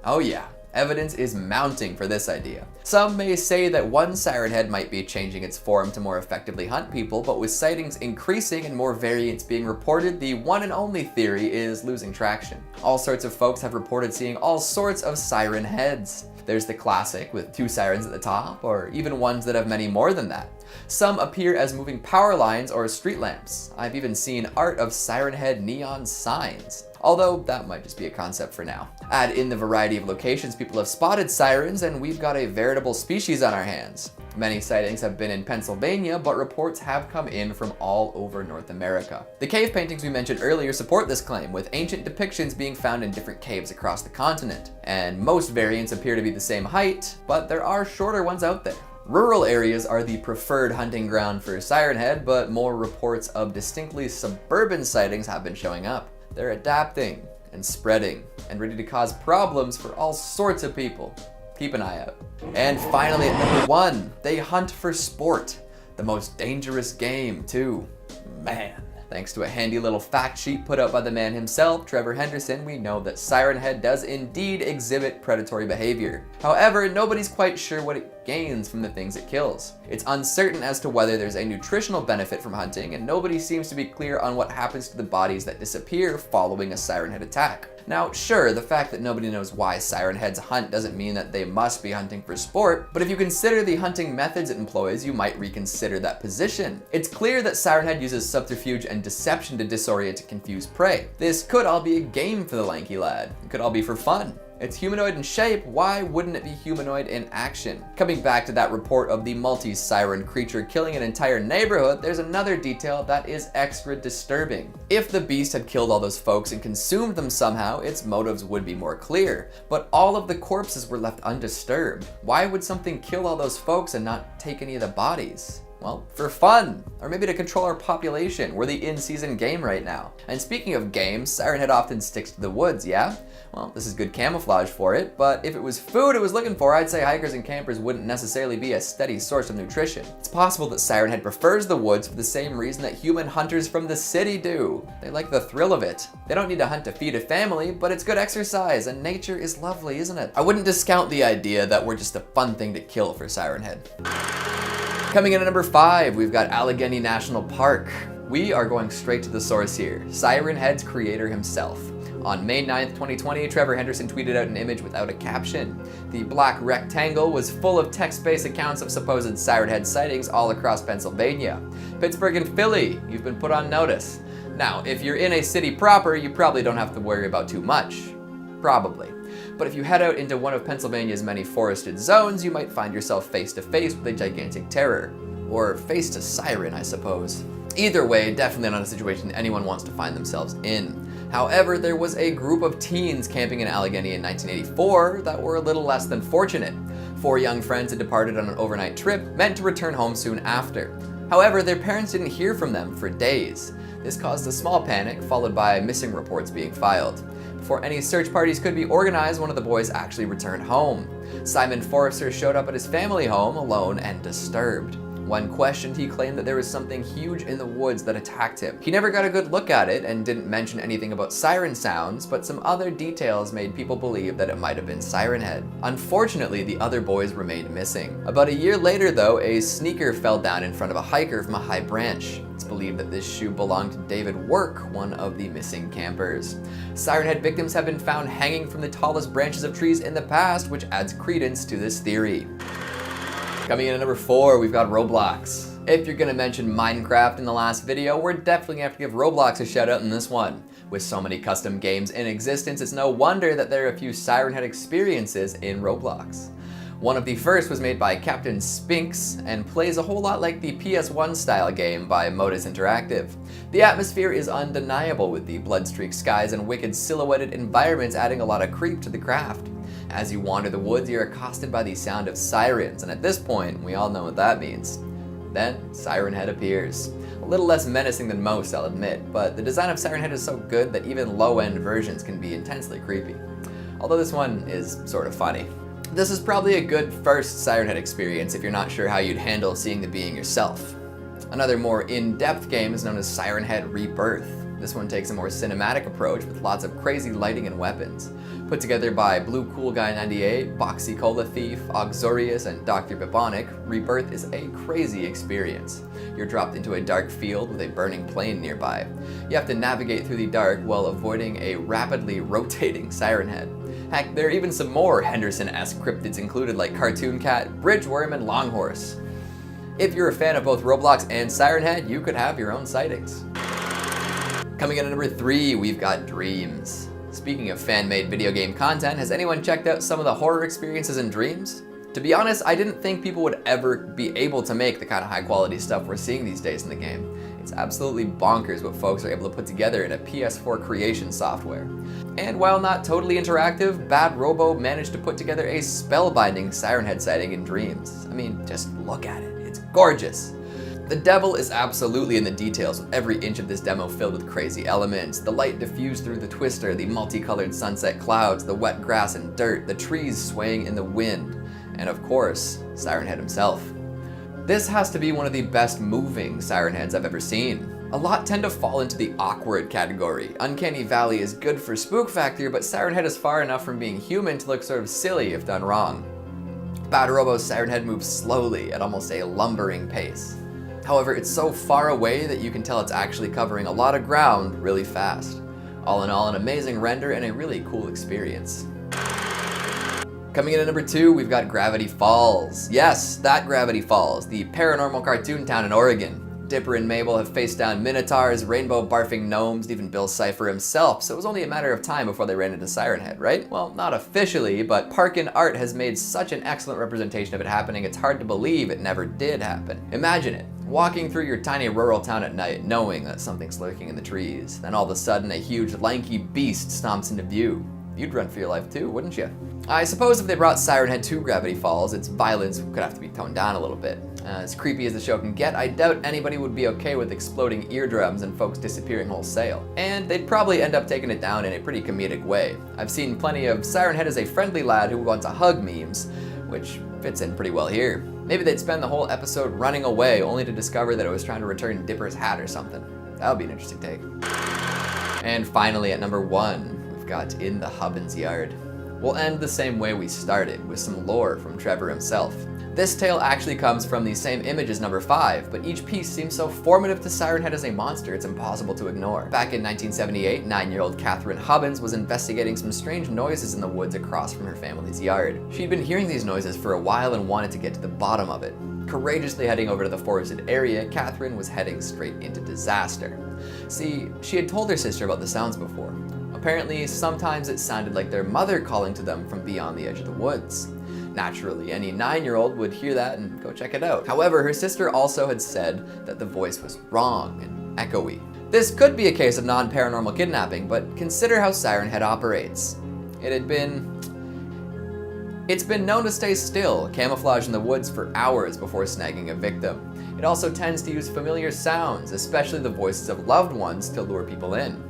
Oh yeah. Evidence is mounting for this idea. Some may say that one Siren Head might be changing its form to more effectively hunt people, but with sightings increasing and more variants being reported, the one and only theory is losing traction. All sorts of folks have reported seeing all sorts of Siren Heads. There's the classic with 2 sirens at the top, or even ones that have many more than that. Some appear as moving power lines or street lamps. I've even seen art of Siren Head neon signs. Although that might just be a concept for now. Add in the variety of locations people have spotted sirens, and we've got a veritable species on our hands. Many sightings have been in Pennsylvania, but reports have come in from all over North America. The cave paintings we mentioned earlier support this claim, with ancient depictions being found in different caves across the continent. And most variants appear to be the same height, but there are shorter ones out there. Rural areas are the preferred hunting ground for Siren Head, but more reports of distinctly suburban sightings have been showing up. They're adapting and spreading and ready to cause problems for all sorts of people. Keep an eye out. And finally, at number 1, they hunt for sport. The most dangerous game, too. Man. Thanks to a handy little fact sheet put out by the man himself, Trevor Henderson, we know that Siren Head does indeed exhibit predatory behavior. However, nobody's quite sure what it gains from the things it kills. It's uncertain as to whether there's a nutritional benefit from hunting, and nobody seems to be clear on what happens to the bodies that disappear following a Siren Head attack. Now, sure, the fact that nobody knows why Siren Heads hunt doesn't mean that they must be hunting for sport, but if you consider the hunting methods it employs, you might reconsider that position. It's clear that Siren Head uses subterfuge and deception to disorient and confuse prey. This could all be a game for the lanky lad. It could all be for fun. It's humanoid in shape, why wouldn't it be humanoid in action? Coming back to that report of the multi-siren creature killing an entire neighborhood, there's another detail that is extra disturbing. If the beast had killed all those folks and consumed them somehow, its motives would be more clear. But all of the corpses were left undisturbed. Why would something kill all those folks and not take any of the bodies? Well, for fun, or maybe to control our population. We're the in-season game right now. And speaking of games, Siren Head often sticks to the woods, yeah? Well, this is good camouflage for it, but if it was food it was looking for, I'd say hikers and campers wouldn't necessarily be a steady source of nutrition. It's possible that Siren Head prefers the woods for the same reason that human hunters from the city do. They like the thrill of it. They don't need to hunt to feed a family, but it's good exercise, and nature is lovely, isn't it? I wouldn't discount the idea that we're just a fun thing to kill for Siren Head. Coming in at number 5, we've got Allegheny National Park. We are going straight to the source here, Siren Head's creator himself. On May 9th, 2020, Trevor Henderson tweeted out an image without a caption. The black rectangle was full of text-based accounts of supposed Siren Head sightings all across Pennsylvania. Pittsburgh and Philly, you've been put on notice. Now, if you're in a city proper, you probably don't have to worry about too much. Probably. But if you head out into one of Pennsylvania's many forested zones, you might find yourself face to face with a gigantic terror. Or face to siren, I suppose. Either way, definitely not a situation anyone wants to find themselves in. However, there was a group of teens camping in Allegheny in 1984 that were a little less than fortunate. 4 young friends had departed on an overnight trip, meant to return home soon after. However, their parents didn't hear from them for days. This caused a small panic, followed by missing reports being filed. Before any search parties could be organized, one of the boys actually returned home. Simon Forrester showed up at his family home alone and disturbed. When questioned, he claimed that there was something huge in the woods that attacked him. He never got a good look at it and didn't mention anything about siren sounds, but some other details made people believe that it might have been Siren Head. Unfortunately, the other boys remained missing. About a year later, though, a sneaker fell down in front of a hiker from a high branch. It's believed that this shoe belonged to David Work, one of the missing campers. Siren Head victims have been found hanging from the tallest branches of trees in the past, which adds credence to this theory. Coming in at number 4, we've got Roblox. If you're gonna mention Minecraft in the last video, we're definitely gonna have to give Roblox a shout out in this one. With so many custom games in existence, it's no wonder that there are a few Siren Head experiences in Roblox. One of the first was made by Captain Spinks and plays a whole lot like the PS1 style game by Modus Interactive. The atmosphere is undeniable, with the blood-streaked skies and wicked silhouetted environments adding a lot of creep to the craft. As you wander the woods, you're accosted by the sound of sirens, and at this point, we all know what that means. Then, Siren Head appears. A little less menacing than most, I'll admit, but the design of Siren Head is so good that even low-end versions can be intensely creepy. Although this one is sort of funny. This is probably a good first Siren Head experience if you're not sure how you'd handle seeing the being yourself. Another more in-depth game is known as Siren Head Rebirth. This one takes a more cinematic approach with lots of crazy lighting and weapons. Put together by Blue Cool Guy 98, Boxy Cola Thief, Auxorius, and Dr. Bibonic, Rebirth is a crazy experience. You're dropped into a dark field with a burning plane nearby. You have to navigate through the dark while avoiding a rapidly rotating Siren Head. Heck, there are even some more Henderson-esque cryptids included, like Cartoon Cat, Bridgeworm, and Longhorse. If you're a fan of both Roblox and Siren Head, you could have your own sightings. Coming in at number 3, we've got Dreams. Speaking of fan-made video game content, has anyone checked out some of the horror experiences in Dreams? To be honest, I didn't think people would ever be able to make the kind of high-quality stuff we're seeing these days in the game. It's absolutely bonkers what folks are able to put together in a PS4 creation software. And while not totally interactive, Bad Robo managed to put together a spellbinding Siren Head sighting in Dreams. I mean, just look at it. It's gorgeous. The devil is absolutely in the details, with every inch of this demo filled with crazy elements. The light diffused through the twister, the multicolored sunset clouds, the wet grass and dirt, the trees swaying in the wind, and of course, Siren Head himself. This has to be one of the best moving Siren Heads I've ever seen. A lot tend to fall into the awkward category. Uncanny Valley is good for spook factor, but Siren Head is far enough from being human to look sort of silly if done wrong. Bad Robo's Siren Head moves slowly at almost a lumbering pace. However, it's so far away that you can tell it's actually covering a lot of ground really fast. All in all, an amazing render and a really cool experience. Coming in at number 2, we've got Gravity Falls. Yes, that Gravity Falls, the paranormal cartoon town in Oregon. Dipper and Mabel have faced down minotaurs, rainbow barfing gnomes, even Bill Cipher himself, so it was only a matter of time before they ran into Siren Head, right? Well, not officially, but Parkin Art has made such an excellent representation of it happening, it's hard to believe it never did happen. Imagine it, walking through your tiny rural town at night, knowing that something's lurking in the trees. Then all of a sudden, a huge lanky beast stomps into view. You'd run for your life too, wouldn't you? I suppose if they brought Siren Head to Gravity Falls, its violence could have to be toned down a little bit. As creepy as the show can get, I doubt anybody would be okay with exploding eardrums and folks disappearing wholesale. And they'd probably end up taking it down in a pretty comedic way. I've seen plenty of Siren Head as a friendly lad who wants a hug memes, which fits in pretty well here. Maybe they'd spend the whole episode running away only to discover that it was trying to return Dipper's hat or something. That would be an interesting take. And finally at number 1, we've got In the Hubbins Yard. We'll end the same way we started, with some lore from Trevor himself. This tale actually comes from the same image as number 5, but each piece seems so formative to Siren Head as a monster it's impossible to ignore. Back in 1978, 9-year-old Catherine Hubbins was investigating some strange noises in the woods across from her family's yard. She'd been hearing these noises for a while and wanted to get to the bottom of it. Courageously heading over to the forested area, Catherine was heading straight into disaster. See, she had told her sister about the sounds before. Apparently, sometimes it sounded like their mother calling to them from beyond the edge of the woods. Naturally, any 9-year-old would hear that and go check it out. However, her sister also had said that the voice was wrong and echoey. This could be a case of non-paranormal kidnapping, but consider how Siren Head operates. It's been known to stay still, camouflage in the woods for hours before snagging a victim. It also tends to use familiar sounds, especially the voices of loved ones, to lure people in.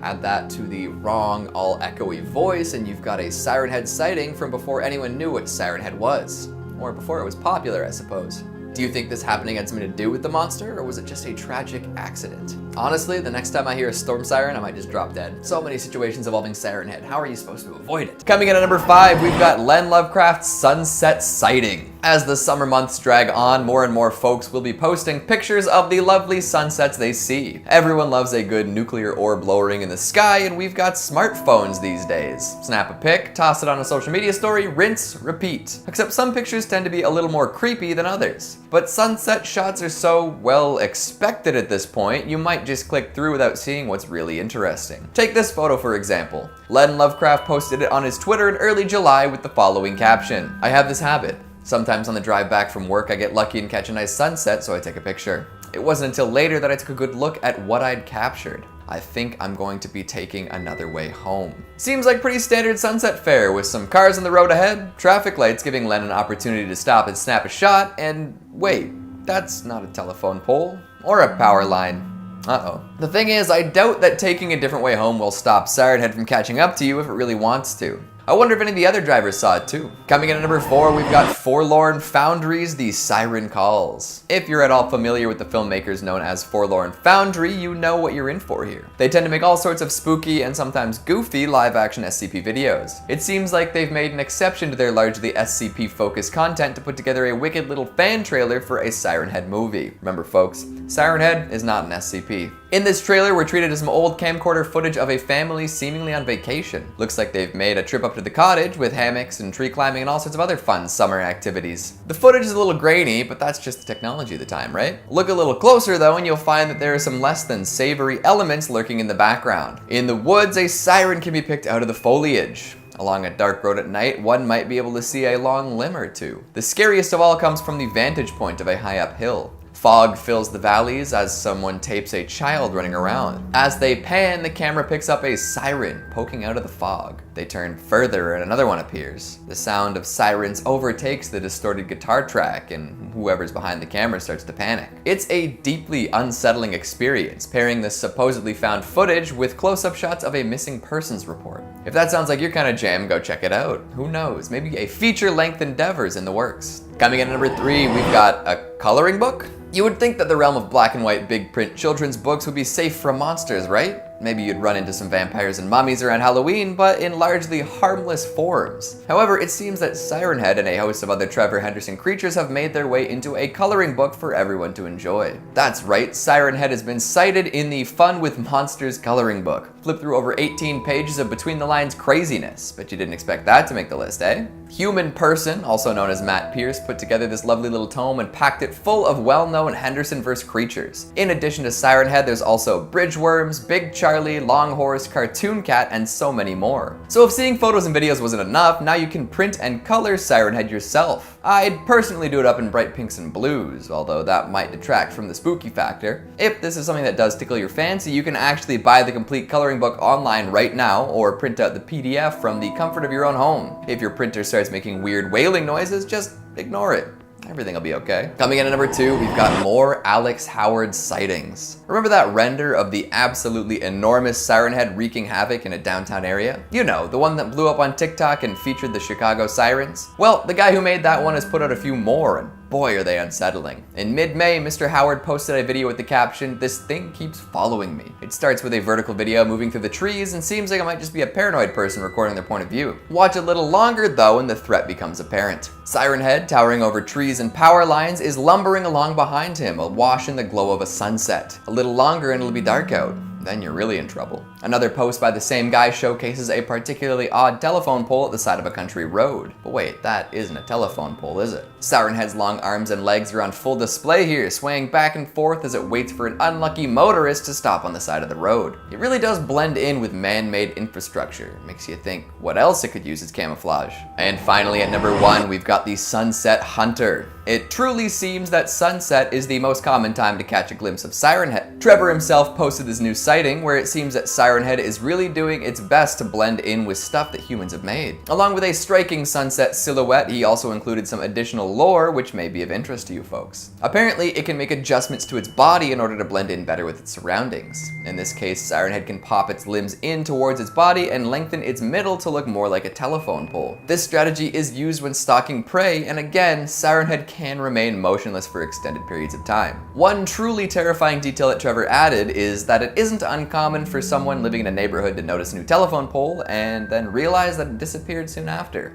Add that to the wrong, all echoey voice, and you've got a Siren Head sighting from before anyone knew what Siren Head was. Or before it was popular, I suppose. Do you think this happening had something to do with the monster, or was it just a tragic accident? Honestly, the next time I hear a storm siren, I might just drop dead. So many situations involving Siren Head, how are you supposed to avoid it? Coming in at number 5, we've got Len Lovecraft's Sunset Sighting. As the summer months drag on, more and more folks will be posting pictures of the lovely sunsets they see. Everyone loves a good nuclear orb lowering in the sky, and we've got smartphones these days. Snap a pic, toss it on a social media story, rinse, repeat. Except some pictures tend to be a little more creepy than others. But sunset shots are so well expected at this point, you might just click through without seeing what's really interesting. Take this photo for example. Len Lovecraft posted it on his Twitter in early July with the following caption: "I have this habit. Sometimes on the drive back from work I get lucky and catch a nice sunset, so I take a picture. It wasn't until later that I took a good look at what I'd captured. I think I'm going to be taking another way home." Seems like pretty standard sunset fare, with some cars on the road ahead, traffic lights giving Len an opportunity to stop and snap a shot, and wait, that's not a telephone pole or a power line. Uh-oh. The thing is, I doubt that taking a different way home will stop Siren Head from catching up to you if it really wants to. I wonder if any of the other drivers saw it too. Coming in at number 4, we've got Forlorn Foundry's The Siren Calls. If you're at all familiar with the filmmakers known as Forlorn Foundry, you know what you're in for here. They tend to make all sorts of spooky and sometimes goofy live-action SCP videos. It seems like they've made an exception to their largely SCP-focused content to put together a wicked little fan trailer for a Siren Head movie. Remember folks, Siren Head is not an SCP. In this trailer, we're treated to some old camcorder footage of a family seemingly on vacation. Looks like they've made a trip up to the cottage with hammocks and tree climbing and all sorts of other fun summer activities. The footage is a little grainy, but that's just the technology of the time, right? Look a little closer though and you'll find that there are some less than savory elements lurking in the background. In the woods, a siren can be picked out of the foliage. Along a dark road at night, one might be able to see a long limb or two. The scariest of all comes from the vantage point of a high up hill. Fog fills the valleys as someone tapes a child running around. As they pan, the camera picks up a siren poking out of the fog. They turn further and another one appears. The sound of sirens overtakes the distorted guitar track and whoever's behind the camera starts to panic. It's a deeply unsettling experience, pairing the supposedly found footage with close-up shots of a missing persons report. If that sounds like your kind of jam, go check it out. Who knows, maybe a feature-length endeavor's in the works. Coming in at number 3, we've got a coloring book? You would think that the realm of black and white big print children's books would be safe from monsters, right? Maybe you'd run into some vampires and mummies around Halloween, but in largely harmless forms. However, it seems that Siren Head and a host of other Trevor Henderson creatures have made their way into a coloring book for everyone to enjoy. That's right, Siren Head has been cited in the Fun with Monsters coloring book. Flip through over 18 pages of between the lines craziness. Bet you didn't expect that to make the list, eh? Human Person, also known as Matt Pierce, put together this lovely little tome and packed it full of well-known Henderson-verse creatures. In addition to Siren Head, there's also bridge worms, big Charlie, Long Horse, Cartoon Cat, and so many more. So if seeing photos and videos wasn't enough, now you can print and color Siren Head yourself. I'd personally do it up in bright pinks and blues, although that might detract from the spooky factor. If this is something that does tickle your fancy, you can actually buy the complete coloring book online right now, or print out the PDF from the comfort of your own home. If your printer starts making weird wailing noises, just ignore it. Everything will be okay. Coming in at number 2, we've got more Alex Howard sightings. Remember that render of the absolutely enormous Siren Head wreaking havoc in a downtown area? You know, the one that blew up on TikTok and featured the Chicago sirens? Well, the guy who made that one has put out a few more, and boy are they unsettling. In mid-May, Mr. Howard posted a video with the caption, "This thing keeps following me." It starts with a vertical video moving through the trees and seems like it might just be a paranoid person recording their point of view. Watch a little longer though and the threat becomes apparent. Siren Head, towering over trees and power lines, is lumbering along behind him, awash in the glow of a sunset. A little longer and it'll be dark out. Then you're really in trouble. Another post by the same guy showcases a particularly odd telephone pole at the side of a country road. But wait, that isn't a telephone pole, is it? Siren Head's long arms and legs are on full display here, swaying back and forth as it waits for an unlucky motorist to stop on the side of the road. It really does blend in with man-made infrastructure. It makes you think what else it could use as camouflage. And finally at number 1, we've got the Sunset Hunter. It truly seems that sunset is the most common time to catch a glimpse of Siren Head. Trevor himself posted this new sighting where it seems that Siren Head is really doing its best to blend in with stuff that humans have made. Along with a striking sunset silhouette, he also included some additional lore which may be of interest to you folks. Apparently, it can make adjustments to its body in order to blend in better with its surroundings. In this case, Siren Head can pop its limbs in towards its body and lengthen its middle to look more like a telephone pole. This strategy is used when stalking prey, and again, Siren Head can remain motionless for extended periods of time. One truly terrifying detail that Trevor added is that it isn't uncommon for someone living in a neighborhood to notice a new telephone pole and then realize that it disappeared soon after.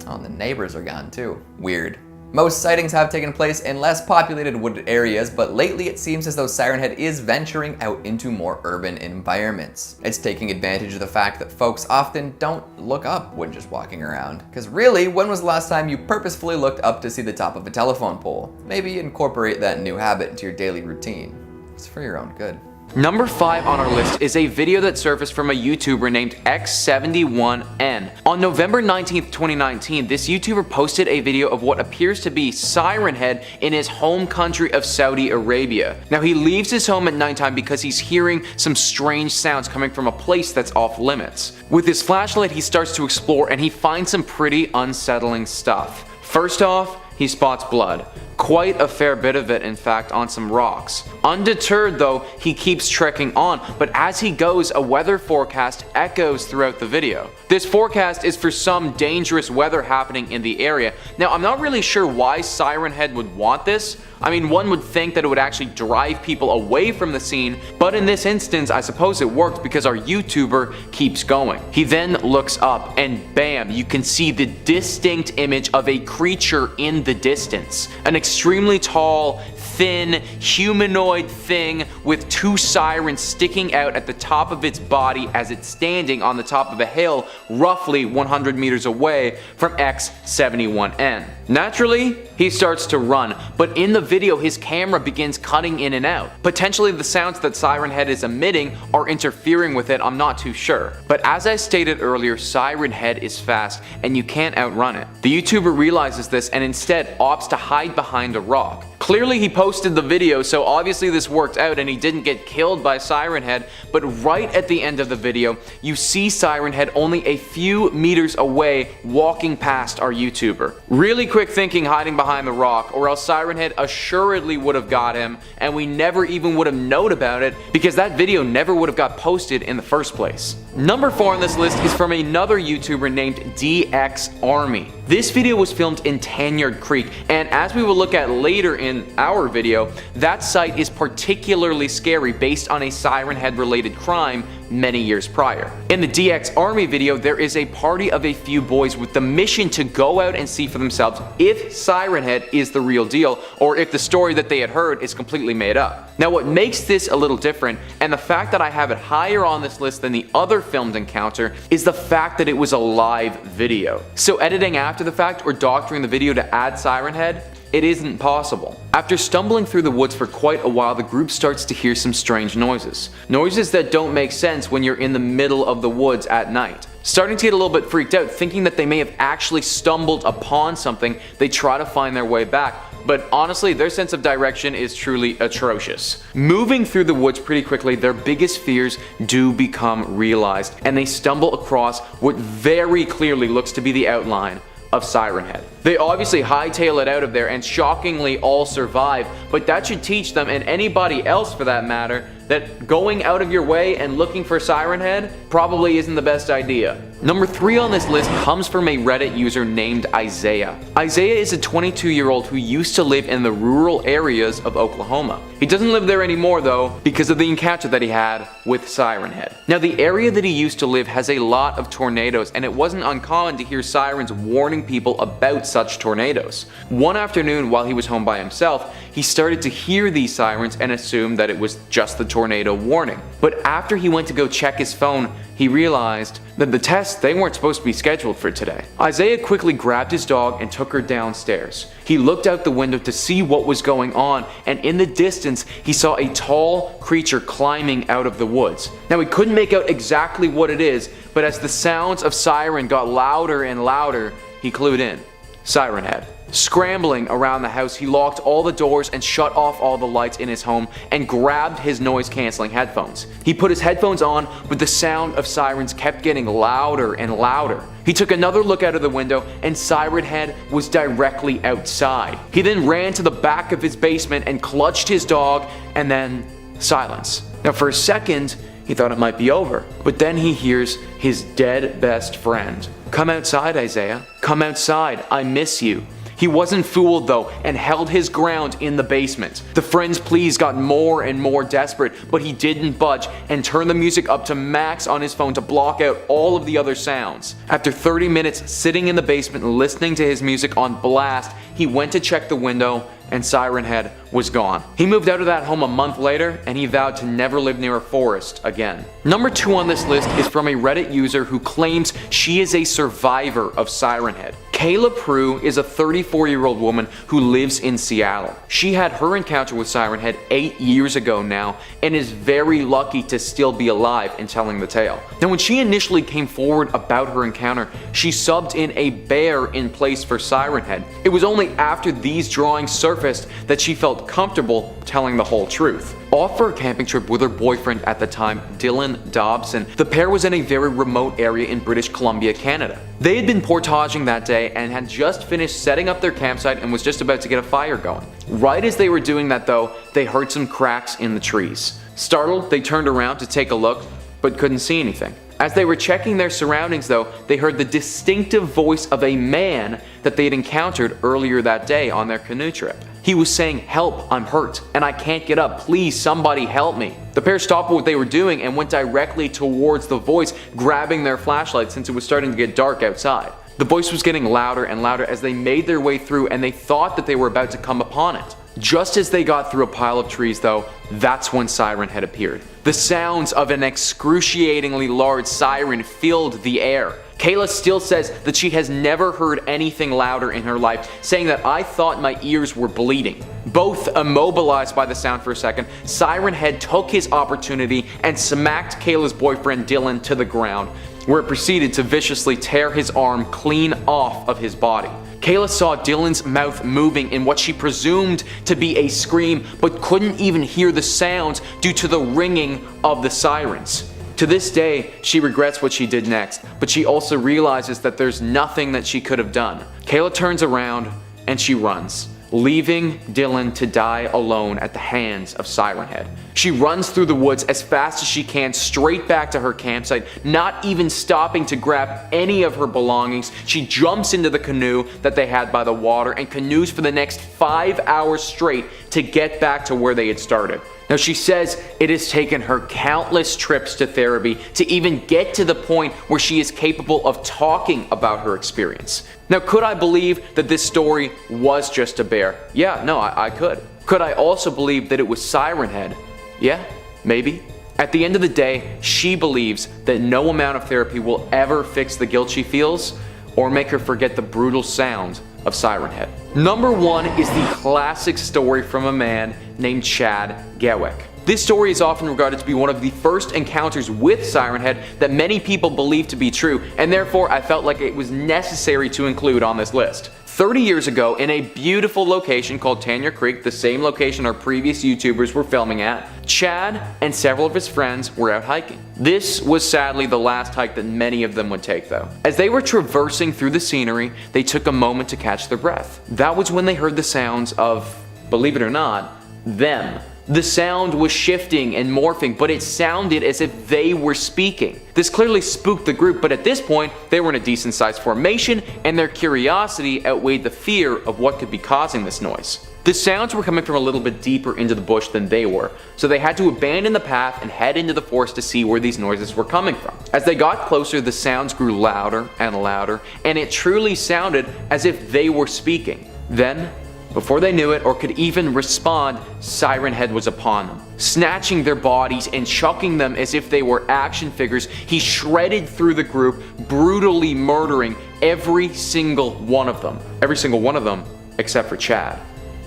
Oh, and the neighbors are gone too. Weird. Most sightings have taken place in less populated wooded areas, but lately it seems as though Siren Head is venturing out into more urban environments. It's taking advantage of the fact that folks often don't look up when just walking around. Because really, when was the last time you purposefully looked up to see the top of a telephone pole? Maybe incorporate that new habit into your daily routine. It's for your own good. Number 5 on our list is a video that surfaced from a YouTuber named X71N. On November 19th, 2019, this YouTuber posted a video of what appears to be Siren Head in his home country of Saudi Arabia. Now he leaves his home at nighttime because he's hearing some strange sounds coming from a place that's off limits. With his flashlight, he starts to explore and he finds some pretty unsettling stuff. First off, he spots blood. Quite a fair bit of it, in fact, on some rocks. Undeterred though, he keeps trekking on, but as he goes, a weather forecast echoes throughout the video. This forecast is for some dangerous weather happening in the area. Now, I'm not really sure why Siren Head would want this. I mean, one would think that it would actually drive people away from the scene, but in this instance, I suppose it worked because our YouTuber keeps going. He then looks up and bam, you can see the distinct image of a creature in the distance. An extremely tall, thin, humanoid thing with 2 sirens sticking out at the top of its body as it's standing on the top of a hill roughly 100 meters away from X71N. Naturally, he starts to run, but in the video his camera begins cutting in and out. Potentially the sounds that Siren Head is emitting are interfering with it, I'm not too sure. But as I stated earlier, Siren Head is fast and you can't outrun it. The YouTuber realizes this and instead opts to hide behind a rock. Clearly he posted the video, so obviously this worked out and he didn't get killed by Siren Head, but right at the end of the video, you see Siren Head only a few meters away walking past our YouTuber. Really quick thinking hiding behind the rock, or else Siren Head assuredly would have got him and we never even would have known about it because that video never would have got posted in the first place. Number 4 on this list is from another YouTuber named DX Army. This video was filmed in Tanyard Creek, and as we will look at later in our video, that site is particularly scary based on a Siren Head related crime many years prior. In the DX Army video, there is a party of a few boys with the mission to go out and see for themselves if Siren Head is the real deal, or if the story that they had heard is completely made up. Now what makes this a little different, and the fact that I have it higher on this list than the other filmed encounter, is the fact that it was a live video. So editing after the fact or doctoring the video to add Siren Head, it isn't possible. After stumbling through the woods for quite a while, the group starts to hear some strange noises. Noises that don't make sense when you're in the middle of the woods at night. Starting to get a little bit freaked out, thinking that they may have actually stumbled upon something, they try to find their way back. But honestly, their sense of direction is truly atrocious. Moving through the woods pretty quickly, their biggest fears do become realized, and they stumble across what very clearly looks to be the outline of Siren Head. They obviously hightail it out of there and shockingly all survive, but that should teach them, and anybody else for that matter, that going out of your way and looking for Siren Head probably isn't the best idea. Number 3 on this list comes from a Reddit user named Isaiah. Isaiah is a 22-year-old who used to live in the rural areas of Oklahoma. He doesn't live there anymore though, because of the encounter that he had with Siren Head. Now, the area that he used to live has a lot of tornadoes, and it wasn't uncommon to hear sirens warning people about such tornadoes. One afternoon, while he was home by himself, he started to hear these sirens and assumed that it was just the tornado warning. But after he went to go check his phone, he realized that the tests, they weren't supposed to be scheduled for today. Isaiah quickly grabbed his dog and took her downstairs. He looked out the window to see what was going on, and in the distance, he saw a tall creature climbing out of the woods. Now, he couldn't make out exactly what it is, but as the sounds of siren got louder and louder, he clued in. Siren Head. Scrambling around the house, he locked all the doors and shut off all the lights in his home and grabbed his noise-canceling headphones. He put his headphones on, but the sound of sirens kept getting louder and louder. He took another look out of the window, and Siren Head was directly outside. He then ran to the back of his basement and clutched his dog, and then silence. Now, for a second, he thought it might be over, but then he hears his dead best friend. "Come outside, Isaiah. Come outside. I miss you." He wasn't fooled though, and held his ground in the basement. The friend's pleas got more and more desperate, but he didn't budge and turned the music up to max on his phone to block out all of the other sounds. After 30 minutes sitting in the basement listening to his music on blast, he went to check the window, and Siren Head was gone. He moved out of that home a month later, and he vowed to never live near a forest again. Number 2 on this list is from a Reddit user who claims she is a survivor of Siren Head. Kayla Prue is a 34-year-old woman who lives in Seattle. She had her encounter with Siren Head 8 years ago now, and is very lucky to still be alive and telling the tale. Now, when she initially came forward about her encounter, she subbed in a bear in place for Siren Head. It was only after these drawings surfaced that she felt comfortable telling the whole truth. Off for a camping trip with her boyfriend at the time, Dylan Dobson, the pair was in a very remote area in British Columbia, Canada. They had been portaging that day and had just finished setting up their campsite and was just about to get a fire going. Right as they were doing that though, they heard some cracks in the trees. Startled, they turned around to take a look, but couldn't see anything. As they were checking their surroundings though, they heard the distinctive voice of a man that they had encountered earlier that day on their canoe trip. He was saying, "Help, I'm hurt, and I can't get up. Please, somebody help me." The pair stopped what they were doing and went directly towards the voice, grabbing their flashlights since it was starting to get dark outside. The voice was getting louder and louder as they made their way through, and they thought that they were about to come upon it. Just as they got through a pile of trees though, that's when Siren Head appeared. The sounds of an excruciatingly large siren filled the air. Kayla still says that she has never heard anything louder in her life, saying that "I thought my ears were bleeding." Both immobilized by the sound for a second, Siren Head took his opportunity and smacked Kayla's boyfriend Dylan to the ground, where it proceeded to viciously tear his arm clean off of his body. Kayla saw Dylan's mouth moving in what she presumed to be a scream, but couldn't even hear the sounds due to the ringing of the sirens. To this day, she regrets what she did next, but she also realizes that there's nothing that she could have done. Kayla turns around and she runs, leaving Dylan to die alone at the hands of Siren Head. She runs through the woods as fast as she can, straight back to her campsite, not even stopping to grab any of her belongings. She jumps into the canoe that they had by the water and canoes for the next 5 hours straight to get back to where they had started. Now, she says it has taken her countless trips to therapy to even get to the point where she is capable of talking about her experience. Now, could I believe that this story was just a bear? Yeah, no, I could. Could I also believe that it was Siren Head? Yeah, maybe. At the end of the day, she believes that no amount of therapy will ever fix the guilt she feels or make her forget the brutal sounds of Siren Head. Number 1 is the classic story from a man named Chad Gewick. This story is often regarded to be one of the first encounters with Siren Head that many people believe to be true, and therefore I felt like it was necessary to include on this list. 30 years ago, in a beautiful location called Tanya Creek, the same location our previous YouTubers were filming at, Chad and several of his friends were out hiking. This was sadly the last hike that many of them would take though. As they were traversing through the scenery, they took a moment to catch their breath. That was when they heard the sounds of, believe it or not, them. The sound was shifting and morphing, but it sounded as if they were speaking. This clearly spooked the group, but at this point, they were in a decent sized formation, and their curiosity outweighed the fear of what could be causing this noise. The sounds were coming from a little bit deeper into the bush than they were, so they had to abandon the path and head into the forest to see where these noises were coming from. As they got closer, the sounds grew louder and louder, and it truly sounded as if they were speaking. Then, before they knew it or could even respond, Siren Head was upon them. Snatching their bodies and chucking them as if they were action figures, he shredded through the group, brutally murdering every single one of them. Every single one of them except for Chad.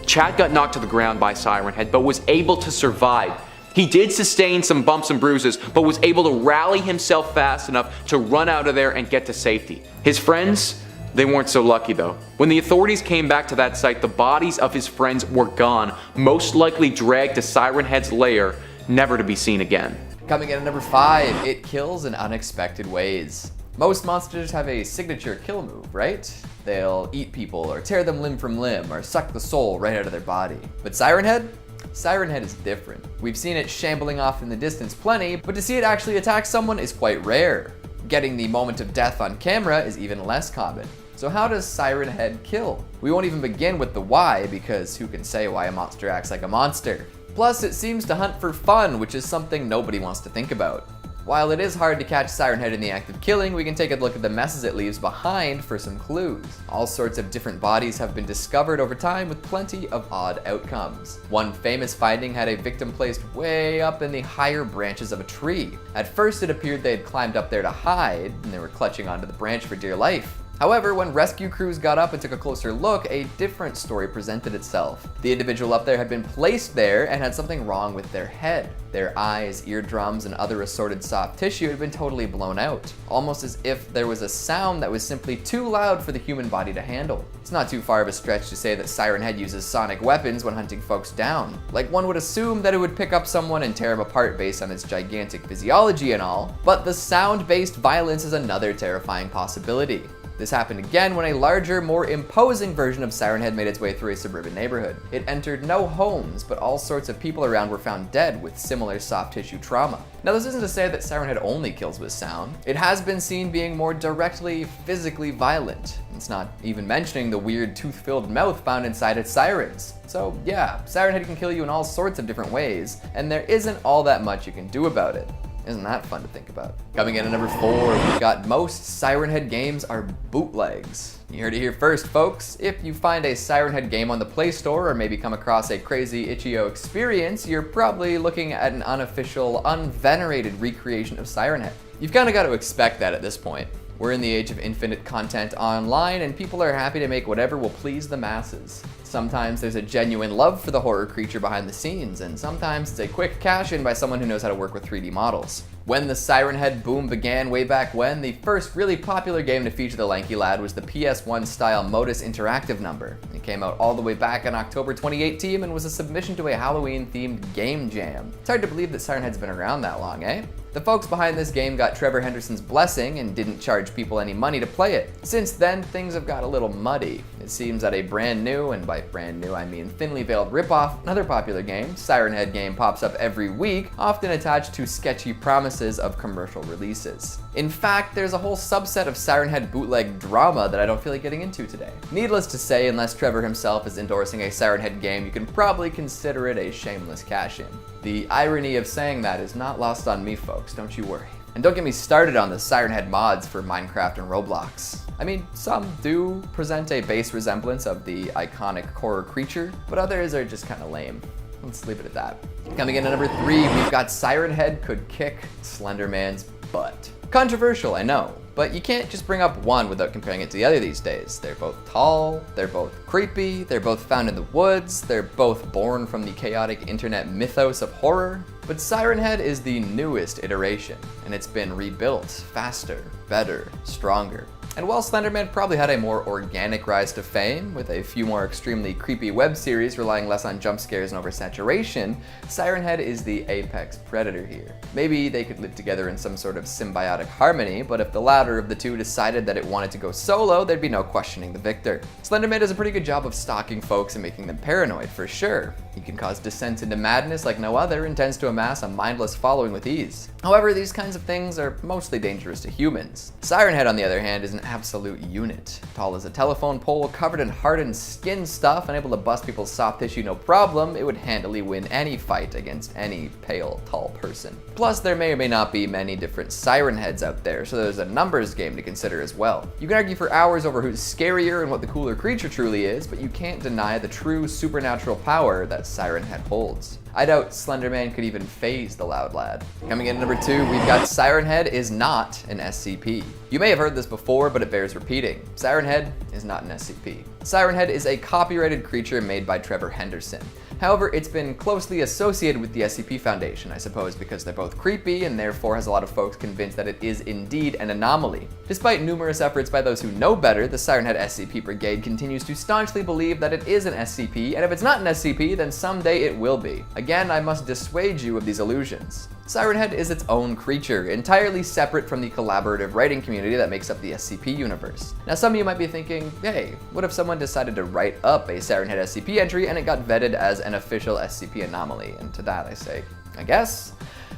Chad got knocked to the ground by Siren Head, but was able to survive. He did sustain some bumps and bruises, but was able to rally himself fast enough to run out of there and get to safety. His friends, they weren't so lucky though. When the authorities came back to that site, the bodies of his friends were gone, most likely dragged to Siren Head's lair, never to be seen again. Coming in at number 5, it kills in unexpected ways. Most monsters have a signature kill move, right? They'll eat people or tear them limb from limb or suck the soul right out of their body. But Siren Head? Siren Head is different. We've seen it shambling off in the distance plenty, but to see it actually attack someone is quite rare. Getting the moment of death on camera is even less common. So how does Siren Head kill? We won't even begin with the why, because who can say why a monster acts like a monster? Plus, it seems to hunt for fun, which is something nobody wants to think about. While it is hard to catch Siren Head in the act of killing, we can take a look at the messes it leaves behind for some clues. All sorts of different bodies have been discovered over time with plenty of odd outcomes. One famous finding had a victim placed way up in the higher branches of a tree. At first it appeared they had climbed up there to hide, and they were clutching onto the branch for dear life. However, when rescue crews got up and took a closer look, a different story presented itself. The individual up there had been placed there and had something wrong with their head. Their eyes, eardrums, and other assorted soft tissue had been totally blown out, almost as if there was a sound that was simply too loud for the human body to handle. It's not too far of a stretch to say that Siren Head uses sonic weapons when hunting folks down. Like, one would assume that it would pick up someone and tear him apart based on its gigantic physiology and all, but the sound-based violence is another terrifying possibility. This happened again when a larger, more imposing version of Siren Head made its way through a suburban neighborhood. It entered no homes, but all sorts of people around were found dead with similar soft tissue trauma. Now, this isn't to say that Siren Head only kills with sound. It has been seen being more directly, physically violent. It's not even mentioning the weird tooth-filled mouth found inside its sirens. So yeah, Siren Head can kill you in all sorts of different ways, and there isn't all that much you can do about it. Isn't that fun to think about? Coming in at number 4, we've got most Siren Head games are bootlegs. You heard it here first, folks. If you find a Siren Head game on the Play Store or maybe come across a crazy itch.io experience, you're probably looking at an unofficial, unvenerated recreation of Siren Head. You've kind of got to expect that at this point. We're in the age of infinite content online, and people are happy to make whatever will please the masses. Sometimes there's a genuine love for the horror creature behind the scenes, and sometimes it's a quick cash-in by someone who knows how to work with 3D models. When the Siren Head boom began way back when, the first really popular game to feature the lanky lad was the PS1-style Modus Interactive number. It came out all the way back in October 2018 and was a submission to a Halloween-themed game jam. It's hard to believe that Siren Head's been around that long, eh? The folks behind this game got Trevor Henderson's blessing and didn't charge people any money to play it. Since then, things have got a little muddy. It seems that a brand new, and by brand new I mean thinly veiled ripoff, another popular game, Siren Head game, pops up every week, often attached to sketchy promises of commercial releases. In fact, there's a whole subset of Siren Head bootleg drama that I don't feel like getting into today. Needless to say, unless Trevor himself is endorsing a Siren Head game, you can probably consider it a shameless cash-in. The irony of saying that is not lost on me, folks, don't you worry. And don't get me started on the Siren Head mods for Minecraft and Roblox. I mean, some do present a base resemblance of the iconic horror creature, but others are just kind of lame. Let's leave it at that. Coming in at number 3, we've got Siren Head could kick Slender Man's butt. Controversial, I know, But you can't just bring up one without comparing it to the other these days. They're both tall, they're both creepy, they're both found in the woods, they're both born from the chaotic internet mythos of horror. But Siren Head is the newest iteration, and it's been rebuilt faster, better, stronger. And while Slenderman probably had a more organic rise to fame, with a few more extremely creepy web series relying less on jump scares and oversaturation, Siren Head is the apex predator here. Maybe they could live together in some sort of symbiotic harmony, but if the latter of the two decided that it wanted to go solo, there'd be no questioning the victor. Slenderman does a pretty good job of stalking folks and making them paranoid, for sure. He can cause descent into madness like no other and tends to amass a mindless following with ease. However, these kinds of things are mostly dangerous to humans. Siren Head, on the other hand, is an absolute unit. Tall as a telephone pole, covered in hardened skin stuff, and able to bust people's soft tissue no problem, it would handily win any fight against any pale, tall person. Plus, there may or may not be many different Siren Heads out there, so there's a numbers game to consider as well. You can argue for hours over who's scarier and what the cooler creature truly is, but you can't deny the true supernatural power that Siren Head holds. I doubt Slenderman could even phase the loud lad. Coming in at number 2, we've got Siren Head is not an SCP. You may have heard this before, but it bears repeating. Siren Head is not an SCP. Siren Head is a copyrighted creature made by Trevor Henderson. However, it's been closely associated with the SCP Foundation, I suppose because they're both creepy and therefore has a lot of folks convinced that it is indeed an anomaly. Despite numerous efforts by those who know better, the Siren Head SCP Brigade continues to staunchly believe that it is an SCP, and if it's not an SCP, then someday it will be. Again, I must dissuade you of these illusions. Siren Head is its own creature, entirely separate from the collaborative writing community that makes up the SCP universe. Now some of you might be thinking, hey, what if someone decided to write up a Siren Head SCP entry and it got vetted as an official SCP anomaly? And to that I say, I guess.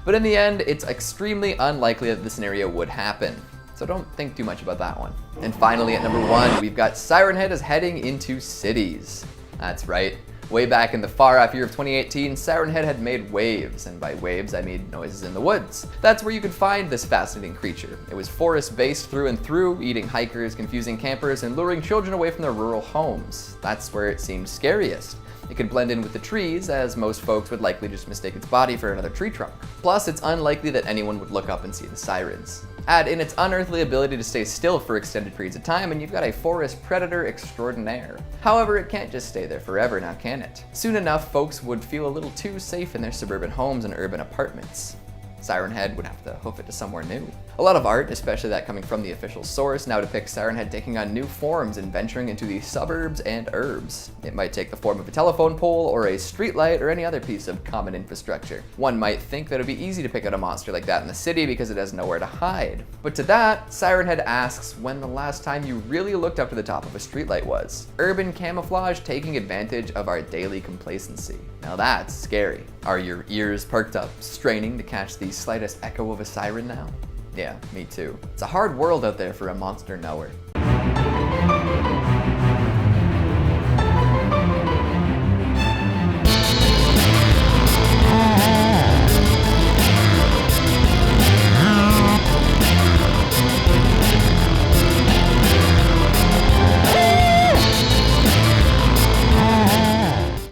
But in the end, it's extremely unlikely that the scenario would happen. So don't think too much about that one. And finally at number 1, we've got Siren Head is heading into cities. That's right. Way back in the far-off year of 2018, Siren Head had made waves, and by waves I mean noises in the woods. That's where you could find this fascinating creature. It was forest-based through and through, eating hikers, confusing campers, and luring children away from their rural homes. That's where it seemed scariest. It could blend in with the trees, as most folks would likely just mistake its body for another tree trunk. Plus, it's unlikely that anyone would look up and see the sirens. Add in its unearthly ability to stay still for extended periods of time, and you've got a forest predator extraordinaire. However, it can't just stay there forever, now can it? Soon enough, folks would feel a little too safe in their suburban homes and urban apartments. Siren Head would have to hoof it to somewhere new. A lot of art, especially that coming from the official source, now depicts Siren Head taking on new forms and venturing into the suburbs and urbs. It might take the form of a telephone pole or a streetlight or any other piece of common infrastructure. One might think that it'd be easy to pick out a monster like that in the city because it has nowhere to hide. But to that, Siren Head asks when the last time you really looked up to the top of a streetlight was. Urban camouflage taking advantage of our daily complacency. Now that's scary. Are your ears perked up, straining to catch the slightest echo of a siren now? Yeah, me too. It's a hard world out there for a monster knower.